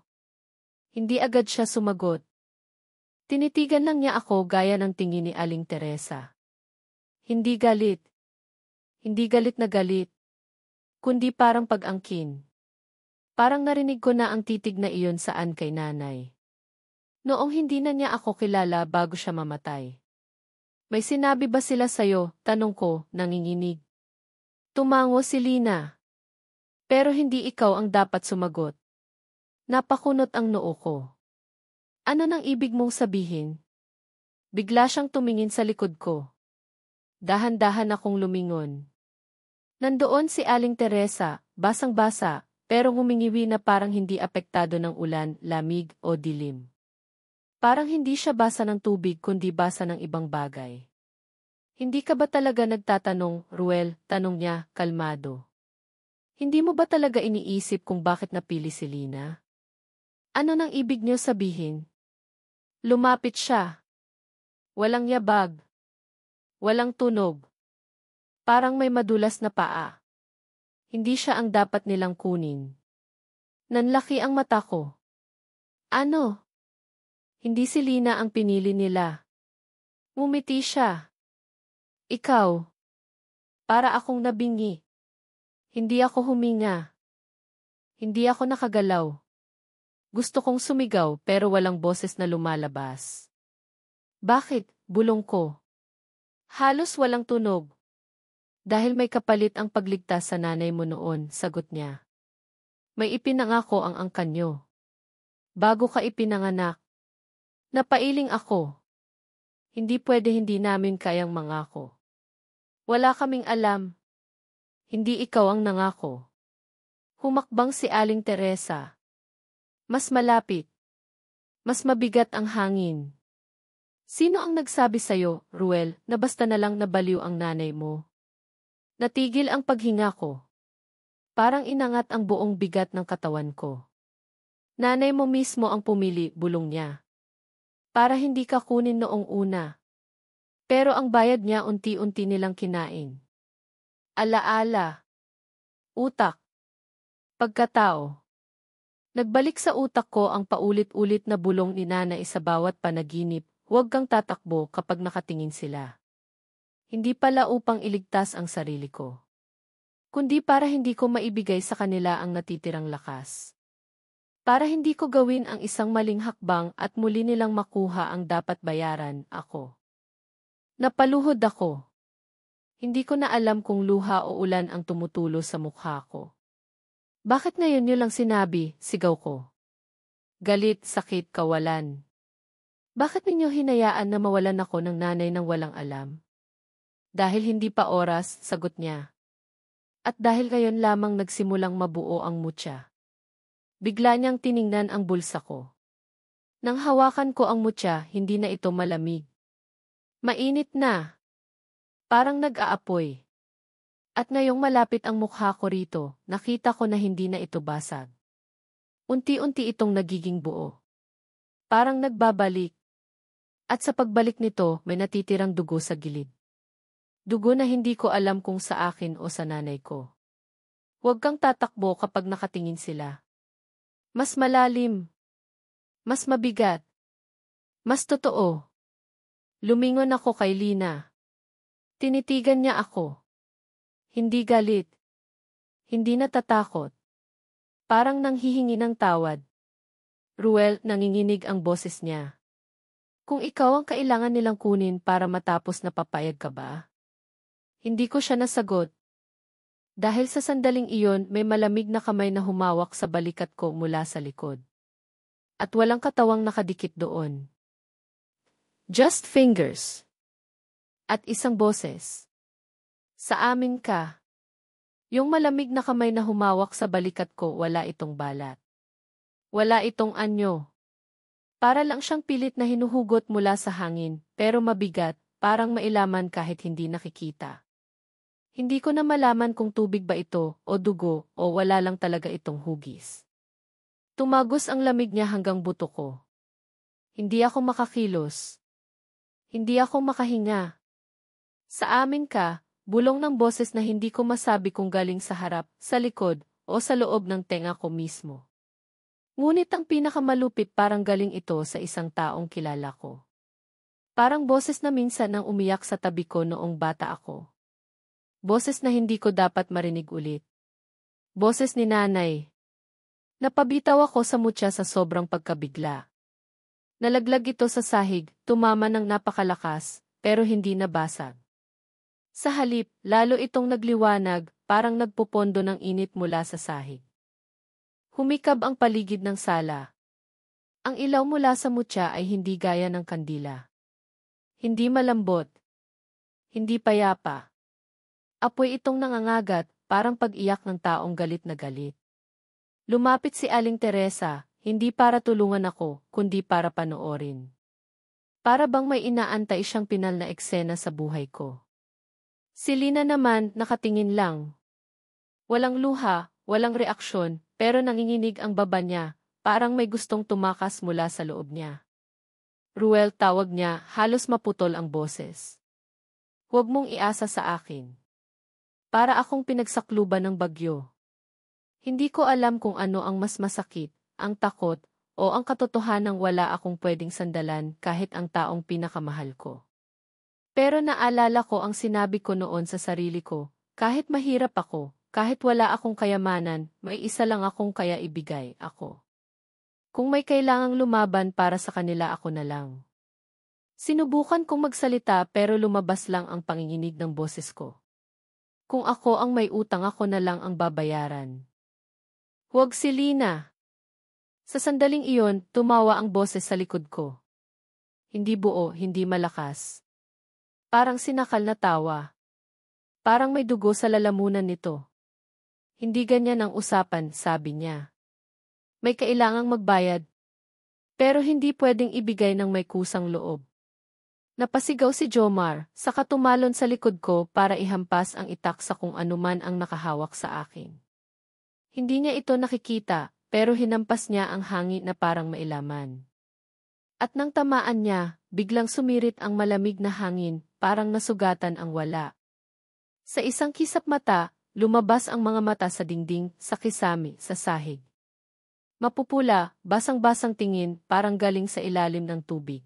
Hindi agad siya sumagot. Tinitigan lang niya ako gaya ng tingin ni Aling Teresa. Hindi galit. Hindi galit na galit. Kundi parang pag-angkin. Parang narinig ko na ang titig na iyon saan kay nanay. Noong hindi na niya ako kilala bago siya mamatay. May sinabi ba sila sa'yo? Tanong ko, nanginginig. Tumango si Lina. Pero hindi ikaw ang dapat sumagot. Napakunot ang noo ko. Ano nang ibig mong sabihin? Bigla siyang tumingin sa likod ko. Dahan-dahan akong lumingon. Nandoon si Aling Teresa, basang-basa, pero ngumingiwi na parang hindi apektado ng ulan, lamig o dilim. Parang hindi siya basa ng tubig kundi basa ng ibang bagay. Hindi ka ba talaga nagtatanong, Ruel? Tanong niya, kalmado. Hindi mo ba talaga iniisip kung bakit napili si Lina? Ano nang ibig niyo sabihin? Lumapit siya. Walang yabag. Walang tunog. Parang may madulas na paa. Hindi siya ang dapat nilang kunin. Nanlaki ang mata ko. Ano? Hindi si Lina ang pinili nila. Ngumiti siya. Ikaw. Para akong nabingi. Hindi ako huminga. Hindi ako nakagalaw. Gusto kong sumigaw pero walang boses na lumalabas. Bakit? Bulong ko. Halos walang tunog. Dahil may kapalit ang pagligtas sa nanay mo noon, sagot niya. May ipinangako ang angkan niyo. Bago ka ipinanganak. Napailing ako. Hindi pwede hindi namin kayang mangako. Wala kaming alam. Hindi ikaw ang nangako. Humakbang si Aling Teresa. Mas malapit. Mas mabigat ang hangin. Sino ang nagsabi sa'yo, Ruel, na basta na lang nabaliw ang nanay mo? Natigil ang paghinga ko. Parang inangat ang buong bigat ng katawan ko. Nanay mo mismo ang pumili, bulong niya. Para hindi ka kunin noong una. Pero ang bayad niya unti-unti nilang kinain. Alaala. Utak. Pagkatao. Nagbalik sa utak ko ang paulit-ulit na bulong ni nanay sa bawat panaginip, huwag kang tatakbo kapag nakatingin sila. Hindi pala upang iligtas ang sarili ko. Kundi para hindi ko maibigay sa kanila ang natitirang lakas. Para hindi ko gawin ang isang maling hakbang at muli nilang makuha ang dapat bayaran, ako. Napaluhod ako. Hindi ko na alam kung luha o ulan ang tumutulo sa mukha ko. Bakit ngayon niyo lang sinabi, sigaw ko. Galit, sakit, kawalan. Bakit ninyo hinayaan na mawalan ako ng nanay nang walang alam? Dahil hindi pa oras, sagot niya. At dahil ngayon lamang nagsimulang mabuo ang mutya. Bigla niyang tiningnan ang bulsa ko. Nang hawakan ko ang mutya, hindi na ito malamig. Mainit na. Parang nag-aapoy. At ngayong malapit ang mukha ko rito, nakita ko na hindi na ito basag. Unti-unti itong nagiging buo. Parang nagbabalik. At sa pagbalik nito, may natitirang dugo sa gilid. Dugo na hindi ko alam kung sa akin o sa nanay ko. Huwag kang tatakbo kapag nakatingin sila. Mas malalim. Mas mabigat. Mas totoo. Lumingon ako kay Lina. Tinitigan niya ako. Hindi galit. Hindi natatakot. Parang nanghihingi ng tawad. Ruel, nanginginig ang boses niya. Kung ikaw ang kailangan nilang kunin para matapos na papayag ka ba? Hindi ko siya nasagot. Dahil sa sandaling iyon, may malamig na kamay na humawak sa balikat ko mula sa likod. At walang katawang nakadikit doon. Just fingers. At isang boses. Sa amin ka. Yung malamig na kamay na humawak sa balikat ko, wala itong balat. Wala itong anyo. Para lang siyang pilit na hinuhugot mula sa hangin, pero mabigat, parang mailaman kahit hindi nakikita. Hindi ko na malaman kung tubig ba ito, o dugo, o wala lang talaga itong hugis. Tumagos ang lamig niya hanggang buto ko. Hindi ako makakilos. Hindi ako makahinga. Sa amin ka, bulong ng boses na hindi ko masabi kung galing sa harap, sa likod, o sa loob ng tenga ko mismo. Ngunit ang pinakamalupit parang galing ito sa isang taong kilala ko. Parang boses na minsan nang umiyak sa tabi ko noong bata ako. Boses na hindi ko dapat marinig ulit. Boses ni nanay. Napabitaw ako sa mutya sa sobrang pagkabigla. Nalaglag ito sa sahig, tumama ng napakalakas, pero hindi nabasag. Sa halip, lalo itong nagliwanag, parang nagpupondo ng init mula sa sahig. Humikab ang paligid ng sala. Ang ilaw mula sa mutya ay hindi gaya ng kandila. Hindi malambot. Hindi payapa. Apoy itong nangangagat, parang pag-iyak ng taong galit na galit. Lumapit si Aling Teresa, hindi para tulungan ako, kundi para panoorin. Para bang may inaantay siyang pinal na eksena sa buhay ko. Si Lina naman, nakatingin lang. Walang luha, walang reaksyon, pero nanginginig ang baba niya, parang may gustong tumakas mula sa loob niya. Ruel, tawag niya, halos maputol ang boses. Huwag mong iasa sa akin. Para akong pinagsakluban ng bagyo. Hindi ko alam kung ano ang mas masakit, ang takot, o ang katotohanang wala akong pwedeng sandalan kahit ang taong pinakamahal ko. Pero naalala ko ang sinabi ko noon sa sarili ko, kahit mahirap ako, kahit wala akong kayamanan, may isa lang akong kaya ibigay, ako. Kung may kailangang lumaban para sa kanila, ako na lang. Sinubukan kong magsalita pero lumabas lang ang panginginig ng boses ko. Kung ako ang may utang, ako na lang ang babayaran. Huwag si Lina. Sa sandaling iyon, tumawa ang boses sa likod ko. Hindi buo, hindi malakas. Parang sinakal na tawa. Parang may dugo sa lalamunan nito. Hindi ganyan ang usapan, sabi niya. May kailangang magbayad. Pero hindi pwedeng ibigay ng may kusang loob. Napasigaw si Jomar, saka tumalon sa likod ko para ihampas ang itak sa kung anuman ang nakahawak sa akin. Hindi niya ito nakikita, pero hinampas niya ang hangin na parang mailaman. At nang tamaan niya, biglang sumirit ang malamig na hangin, parang nasugatan ang wala. Sa isang kisap mata, lumabas ang mga mata sa dingding, sa kisame, sa sahig. Mapupula, basang-basang tingin, parang galing sa ilalim ng tubig.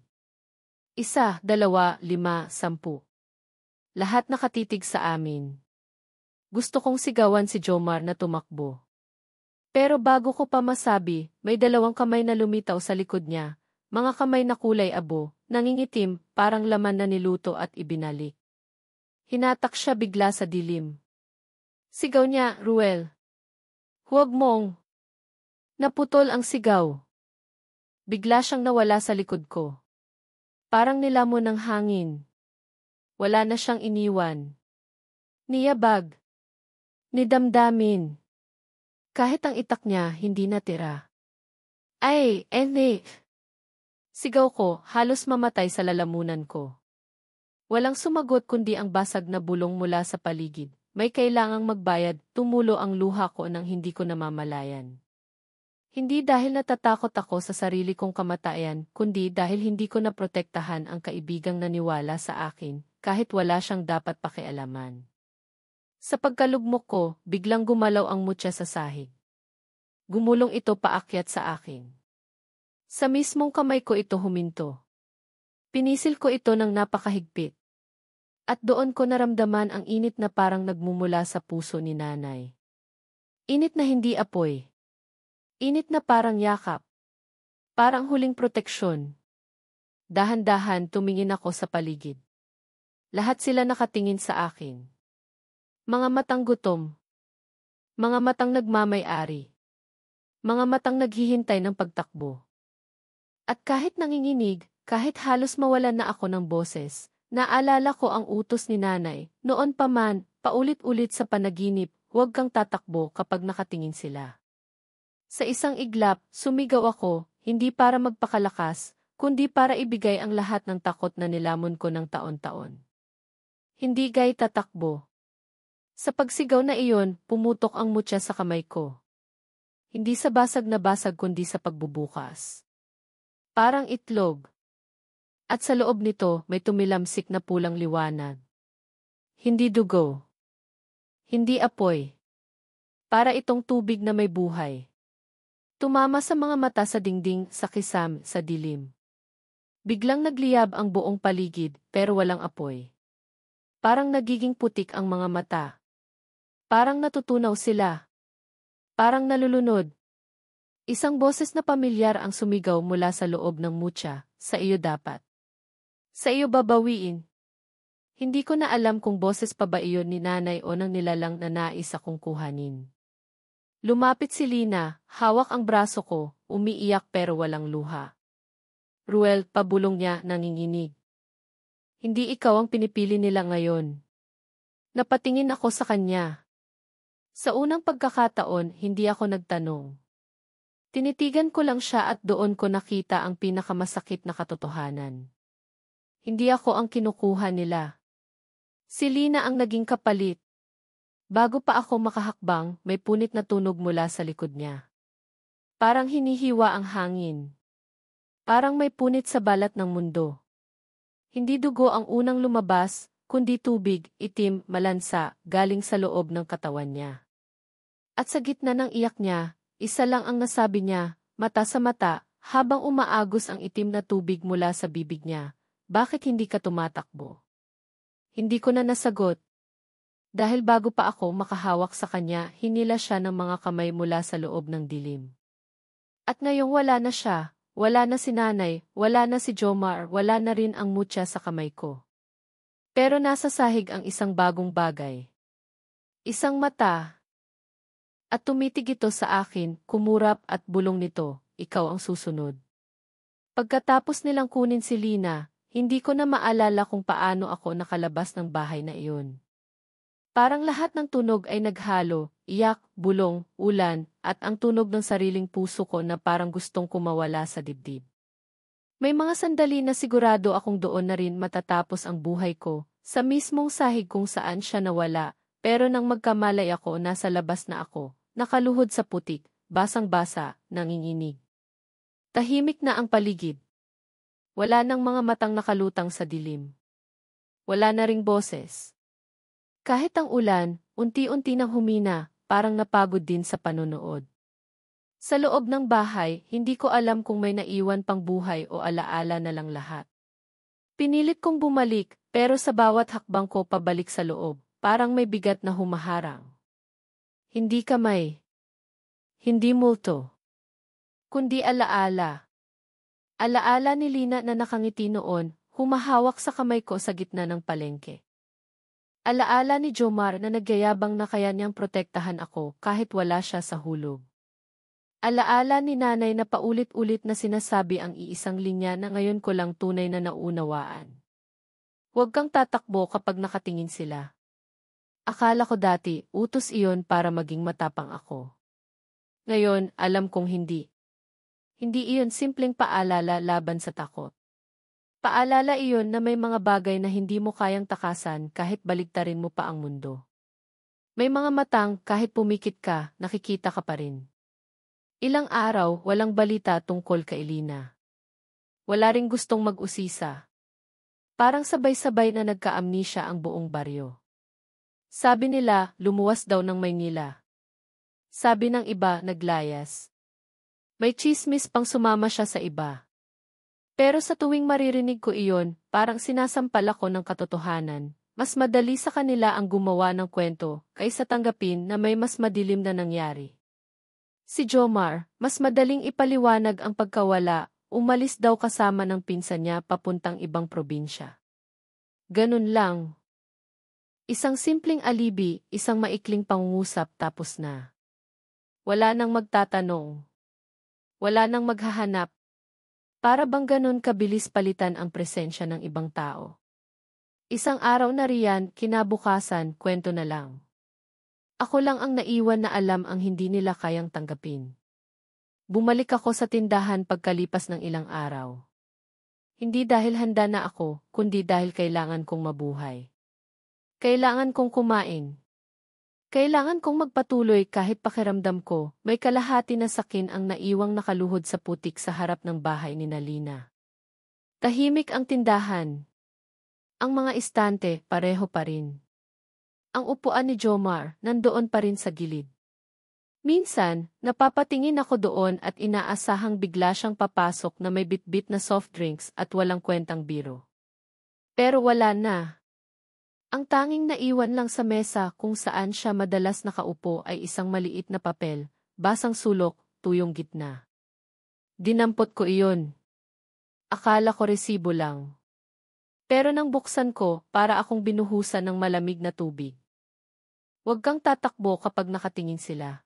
1, 2, 5, 10. Lahat nakatitig sa amin. Gusto kong sigawan si Jomar na tumakbo. Pero bago ko pa masabi, may 2 kamay na lumitaw sa likod niya, mga kamay na kulay abo, nangingitim, parang laman na niluto at ibinalik. Hinatak siya bigla sa dilim. Sigaw niya, Ruel. Huwag mong. Naputol ang sigaw. Bigla siyang nawala sa likod ko. Parang nilamon ng hangin. Wala na siyang iniwan. Niyabag. Nidamdamin. Kahit ang itak niya hindi natira. Ay, ene! Sigaw ko, halos mamatay sa lalamunan ko. Walang sumagot kundi ang basag na bulong mula sa paligid. May kailangang magbayad, tumulo ang luha ko nang hindi ko namamalayan. Hindi dahil natatakot ako sa sarili kong kamatayan, kundi dahil hindi ko naprotektahan ang kaibigang naniwala sa akin, kahit wala siyang dapat pakialaman. Sa pagkalugmok ko, biglang gumalaw ang mutya sa sahig. Gumulong ito paakyat sa akin. Sa mismong kamay ko ito huminto. Pinisil ko ito ng napakahigpit. At doon ko naramdaman ang init na parang nagmumula sa puso ni nanay. Init na hindi apoy. Init na parang yakap. Parang huling proteksyon. Dahan-dahan tumingin ako sa paligid. Lahat sila nakatingin sa akin. Mga matang gutom. Mga matang nagmamay-ari. Mga matang naghihintay ng pagtakbo. At kahit nanginginig, kahit halos mawalan na ako ng boses, naalala ko ang utos ni nanay, noon pa man, paulit-ulit sa panaginip, huwag kang tatakbo kapag nakatingin sila. Sa isang iglap, sumigaw ako, hindi para magpakalakas, kundi para ibigay ang lahat ng takot na nilamon ko ng taon-taon. Hindi gay tatakbo. Sa pagsigaw na iyon, pumutok ang mutya sa kamay ko. Hindi sa basag na basag kundi sa pagbubukas. Parang itlog. At sa loob nito, may tumilamsik na pulang liwanag. Hindi dugo. Hindi apoy. Para itong tubig na may buhay. Tumama sa mga mata sa dingding, sa kisam, sa dilim. Biglang nagliyab ang buong paligid, pero walang apoy. Parang nagiging putik ang mga mata. Parang natutunaw sila. Parang nalulunod. Isang boses na pamilyar ang sumigaw mula sa loob ng mutya, sa iyo dapat. Sa iyo babawiin. Hindi ko na alam kung boses pa ba iyon ni nanay o ng nilalang na nais akong kuhanin. Lumapit si Lina, hawak ang braso ko, umiiyak pero walang luha. Ruel, pabulong niya, nanginginig. Hindi ikaw ang pinipili nila ngayon. Napatingin ako sa kanya. Sa unang pagkakataon, hindi ako nagtanong. Tinitigan ko lang siya at doon ko nakita ang pinakamasakit na katotohanan. Hindi ako ang kinukuha nila. Si Lina ang naging kapalit. Bago pa ako makahakbang, may punit na tunog mula sa likod niya. Parang hinihiwa ang hangin. Parang may punit sa balat ng mundo. Hindi dugo ang unang lumabas, kundi tubig, itim, malansa, galing sa loob ng katawan niya. At sa gitna ng iyak niya, isa lang ang nasabi niya, mata sa mata, habang umaagos ang itim na tubig mula sa bibig niya. Bakit hindi ka tumatakbo? Hindi ko na nasagot. Dahil bago pa ako makahawak sa kanya, hinila siya ng mga kamay mula sa loob ng dilim. At ngayong wala na siya, wala na si nanay, wala na si Jomar, wala na rin ang mutya sa kamay ko. Pero nasa sahig ang isang bagong bagay. Isang mata. At tumitig ito sa akin, kumurap at bulong nito, ikaw ang susunod. Pagkatapos nilang kunin si Lina, hindi ko na maalala kung paano ako nakalabas ng bahay na iyon. Parang lahat ng tunog ay naghalo, iyak, bulong, ulan, at ang tunog ng sariling puso ko na parang gustong kumawala sa dibdib. May mga sandali na sigurado akong doon na rin matatapos ang buhay ko, sa mismong sahig kung saan siya nawala, pero nang magkamalay ako nasa labas na ako, nakaluhod sa putik, basang-basa, nanginginig. Tahimik na ang paligid. Wala nang mga matang nakalutang sa dilim. Wala na ring boses. Kahit ang ulan, unti-unti nang humina, parang napagod din sa panonood. Sa loob ng bahay, hindi ko alam kung may naiwan pang buhay o alaala na lang lahat. Pinilit kong bumalik, pero sa bawat hakbang ko pabalik sa loob, parang may bigat na humaharang. Hindi kamay. Hindi multo. Kundi alaala. Alaala ni Lina na nakangiti noon, humahawak sa kamay ko sa gitna ng palengke. Alaala ni Jomar na nagyayabang na kaya niyang protektahan ako kahit wala siya sa hulog. Alaala ni nanay na paulit-ulit na sinasabi ang iisang linya na ngayon ko lang tunay na naunawaan. Huwag kang tatakbo kapag nakatingin sila. Akala ko dati, utos iyon para maging matapang ako. Ngayon, alam kong hindi. Hindi iyon simpleng paalala laban sa takot. Paalala iyon na may mga bagay na hindi mo kayang takasan kahit baligtarin mo pa ang mundo. May mga matang kahit pumikit ka, nakikita ka pa rin. Ilang araw, walang balita tungkol kay Lina. Wala ring gustong mag-usisa. Parang sabay-sabay na nagka-amnesia ang buong baryo. Sabi nila, lumuwas daw ng Maynila. Sabi ng iba, naglayas. May tsismis pang sumama siya sa iba. Pero sa tuwing maririnig ko iyon, parang sinasampal ako ng katotohanan. Mas madali sa kanila ang gumawa ng kwento, kaysa tanggapin na may mas madilim na nangyari. Si Jomar, mas madaling ipaliwanag ang pagkawala, umalis daw kasama ng pinsan niya papuntang ibang probinsya. Ganun lang. Isang simpleng alibi, isang maikling pangungusap tapos na. Wala nang magtatanong. Wala nang maghahanap. Para bang ganun kabilis palitan ang presensya ng ibang tao. Isang araw na riyan, kinabukasan, kwento na lang. Ako lang ang naiwan na alam ang hindi nila kayang tanggapin. Bumalik ako sa tindahan pagkalipas ng ilang araw. Hindi dahil handa na ako, kundi dahil kailangan kong mabuhay. Kailangan kong kumain. Kailangan kong magpatuloy kahit pakiramdam ko, may kalahati na sakin ang naiwang nakaluhod sa putik sa harap ng bahay ni Lina. Tahimik ang tindahan. Ang mga istante, pareho pa rin. Ang upuan ni Jomar, nandoon pa rin sa gilid. Minsan, napapatingin ako doon at inaasahang bigla siyang papasok na may bitbit na soft drinks at walang kwentang biro. Pero wala na. Ang tanging naiwan lang sa mesa kung saan siya madalas nakaupo ay isang maliit na papel, basang sulok, tuyong gitna. Dinampot ko iyon. Akala ko resibo lang. Pero nang buksan ko, para akong binuhusan ng malamig na tubig. Huwag kang tatakbo kapag nakatingin sila.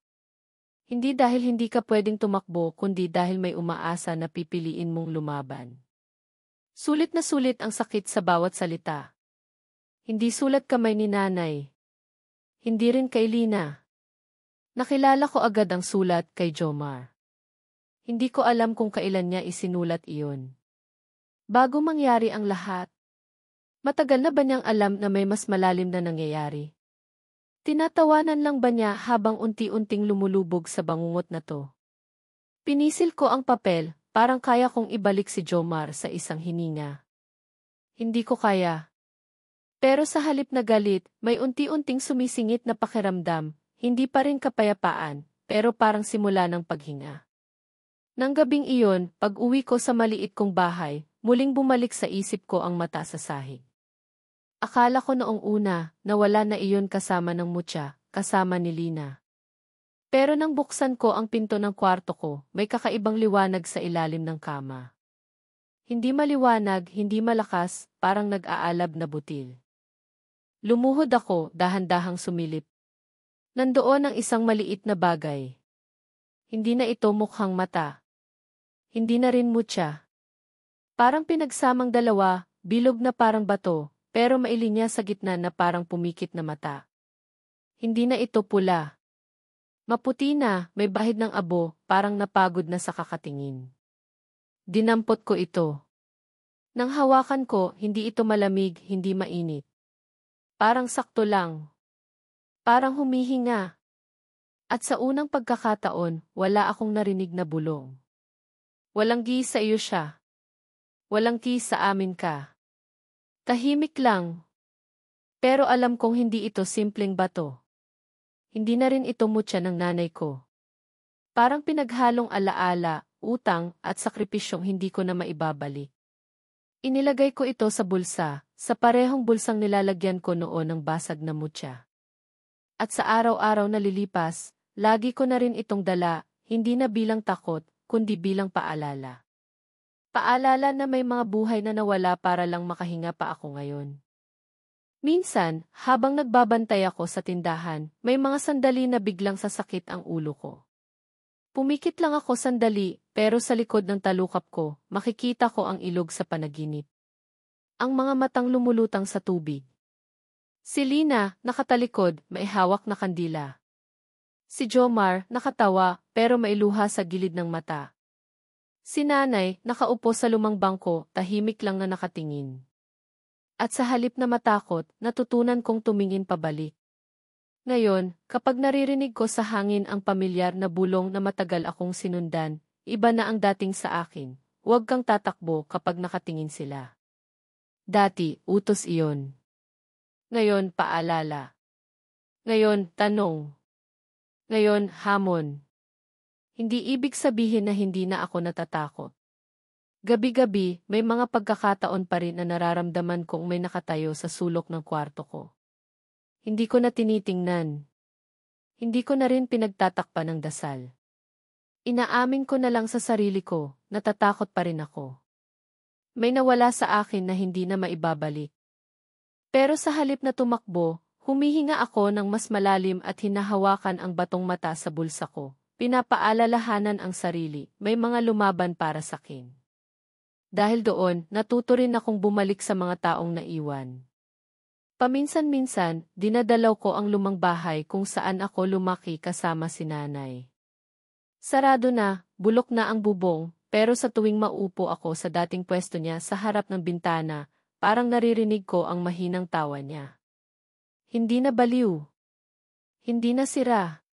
Hindi dahil hindi ka pwedeng tumakbo kundi dahil may umaasa na pipiliin mong lumaban. Sulit na sulit ang sakit sa bawat salita. Hindi sulat kamay ni nanay. Hindi rin kay Lina. Nakilala ko agad ang sulat kay Jomar. Hindi ko alam kung kailan niya isinulat iyon. Bago mangyari ang lahat. Matagal na ba niyang alam na may mas malalim na nangyayari? Tinatawanan lang ba niya habang unti-unting lumulubog sa bangungot na to? Pinisil ko ang papel, parang kaya kong ibalik si Jomar sa isang hininga. Hindi ko kaya. Pero sa halip na galit, may unti-unting sumisingit na pakiramdam, hindi pa rin kapayapaan, pero parang simula ng paghinga. Nang gabing iyon, pag-uwi ko sa maliit kong bahay, muling bumalik sa isip ko ang mata sa sahig. Akala ko noong una, na wala na iyon kasama ng mutya, kasama ni Lina. Pero nang buksan ko ang pinto ng kwarto ko, may kakaibang liwanag sa ilalim ng kama. Hindi maliwanag, hindi malakas, parang nag-aalab na butil. Lumuhod ako, dahan-dahang sumilip. Nandoon ang isang maliit na bagay. Hindi na ito mukhang mata. Hindi na rin mutya. Parang pinagsamang dalawa, bilog na parang bato, pero mailinya sa gitna na parang pumikit na mata. Hindi na ito pula. Maputi na, may bahid ng abo, parang napagod na sa kakatingin. Dinampot ko ito. Nang hawakan ko, hindi ito malamig, hindi mainit. Parang sakto lang. Parang humihinga. At sa unang pagkakataon, wala akong narinig na bulong. Walang gis sa iyo siya. Walang gis sa amin ka. Tahimik lang. Pero alam kong hindi ito simpleng bato. Hindi na rin ito mutya ng nanay ko. Parang pinaghalong alaala, utang, at sakripisyong hindi ko na maibabalik. Inilagay ko ito sa bulsa, sa parehong bulsang nilalagyan ko noon ng basag na mutya. At sa araw-araw na lilipas, lagi ko na rin itong dala, hindi na bilang takot, kundi bilang paalala. Paalala na may mga buhay na nawala para lang makahinga pa ako ngayon. Minsan, habang nagbabantay ako sa tindahan, may mga sandali na biglang sasakit ang ulo ko. Pumikit lang ako sandali, pero sa likod ng talukap ko, makikita ko ang ilog sa panaginip. Ang mga matang lumulutang sa tubig. Si Lina, nakatalikod, may hawak na kandila. Si Jomar, nakatawa, pero may luha sa gilid ng mata. Si Nanay, nakaupo sa lumang bangko, tahimik lang na nakatingin. At sa halip na matakot, natutunan kong tumingin pabalik. Ngayon, kapag naririnig ko sa hangin ang pamilyar na bulong na matagal akong sinundan, iba na ang dating sa akin. Huwag kang tatakbo kapag nakatingin sila. Dati, utos iyon. Ngayon, paalala. Ngayon, tanong. Ngayon, hamon. Hindi ibig sabihin na hindi na ako natatakot. Gabi-gabi, may mga pagkakataon pa rin na nararamdaman kong may nakatayo sa sulok ng kwarto ko. Hindi ko na tinitingnan. Hindi ko na rin pinagtatakpan ng dasal. Inaamin ko na lang sa sarili ko, natatakot pa rin ako. May nawala sa akin na hindi na maibabalik. Pero sa halip na tumakbo, humihinga ako ng mas malalim at hinahawakan ang batong mata sa bulsa ko. Pinapaalalahanan ang sarili, may mga lumaban para sa akin. Dahil doon, natuto rin akong bumalik sa mga taong naiwan. Paminsan-minsan, dinadalaw ko ang lumang bahay kung saan ako lumaki kasama si nanay. Sarado na, bulok na ang bubong, pero sa tuwing maupo ako sa dating pwesto niya sa harap ng bintana, parang naririnig ko ang mahinang tawa niya. Hindi na baliw. Hindi na sira.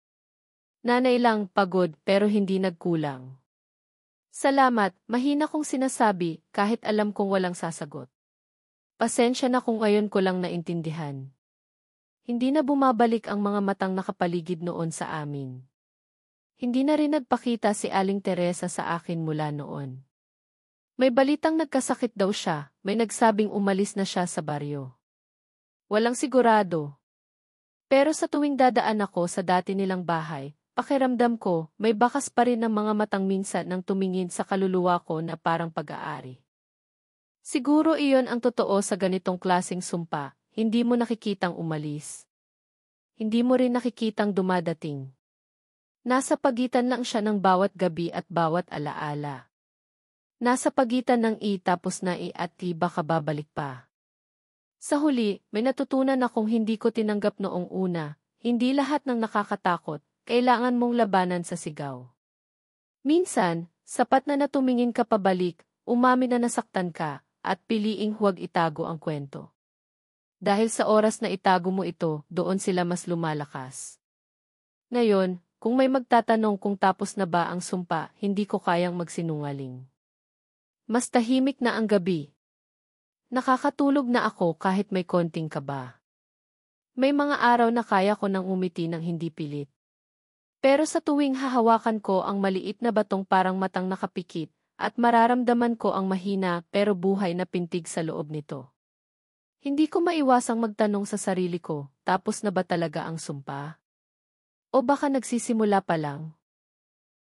Nanay lang pagod pero hindi nagkulang. Salamat, mahina kong sinasabi kahit alam kong walang sasagot. Pasensya na kung ngayon ko lang naintindihan. Hindi na bumabalik ang mga matang nakapaligid noon sa amin. Hindi na rin nagpakita si Aling Teresa sa akin mula noon. May balitang nagkasakit daw siya, may nagsabing umalis na siya sa baryo. Walang sigurado. Pero sa tuwing dadaan ako sa dati nilang bahay, pakiramdam ko, may bakas pa rin ng mga matang minsan nang tumingin sa kaluluwa ko na parang pag-aari. Siguro iyon ang totoo sa ganitong klaseng sumpa, hindi mo nakikitang umalis. Hindi mo rin nakikitang dumadating. Nasa pagitan lang siya ng bawat gabi at bawat alaala. Nasa pagitan ng tapos na at baka babalik pa. Sa huli, may natutunan akong hindi ko tinanggap noong una, hindi lahat ng nakakatakot, kailangan mong labanan sa sigaw. Minsan, sapat na natumingin ka pabalik, umamin na nasaktan ka, at piliing huwag itago ang kwento. Dahil sa oras na itago mo ito, doon sila mas lumalakas. Ngayon, kung may magtatanong kung tapos na ba ang sumpa, hindi ko kayang magsinungaling. Mas tahimik na ang gabi. Nakakatulog na ako kahit may konting kaba. May mga araw na kaya ko nang umiti ng hindi pilit. Pero sa tuwing hahawakan ko ang maliit na batong parang matang nakapikit, at mararamdaman ko ang mahina pero buhay na pintig sa loob nito. Hindi ko maiwasang magtanong sa sarili ko, tapos na ba talaga ang sumpa? O baka nagsisimula pa lang?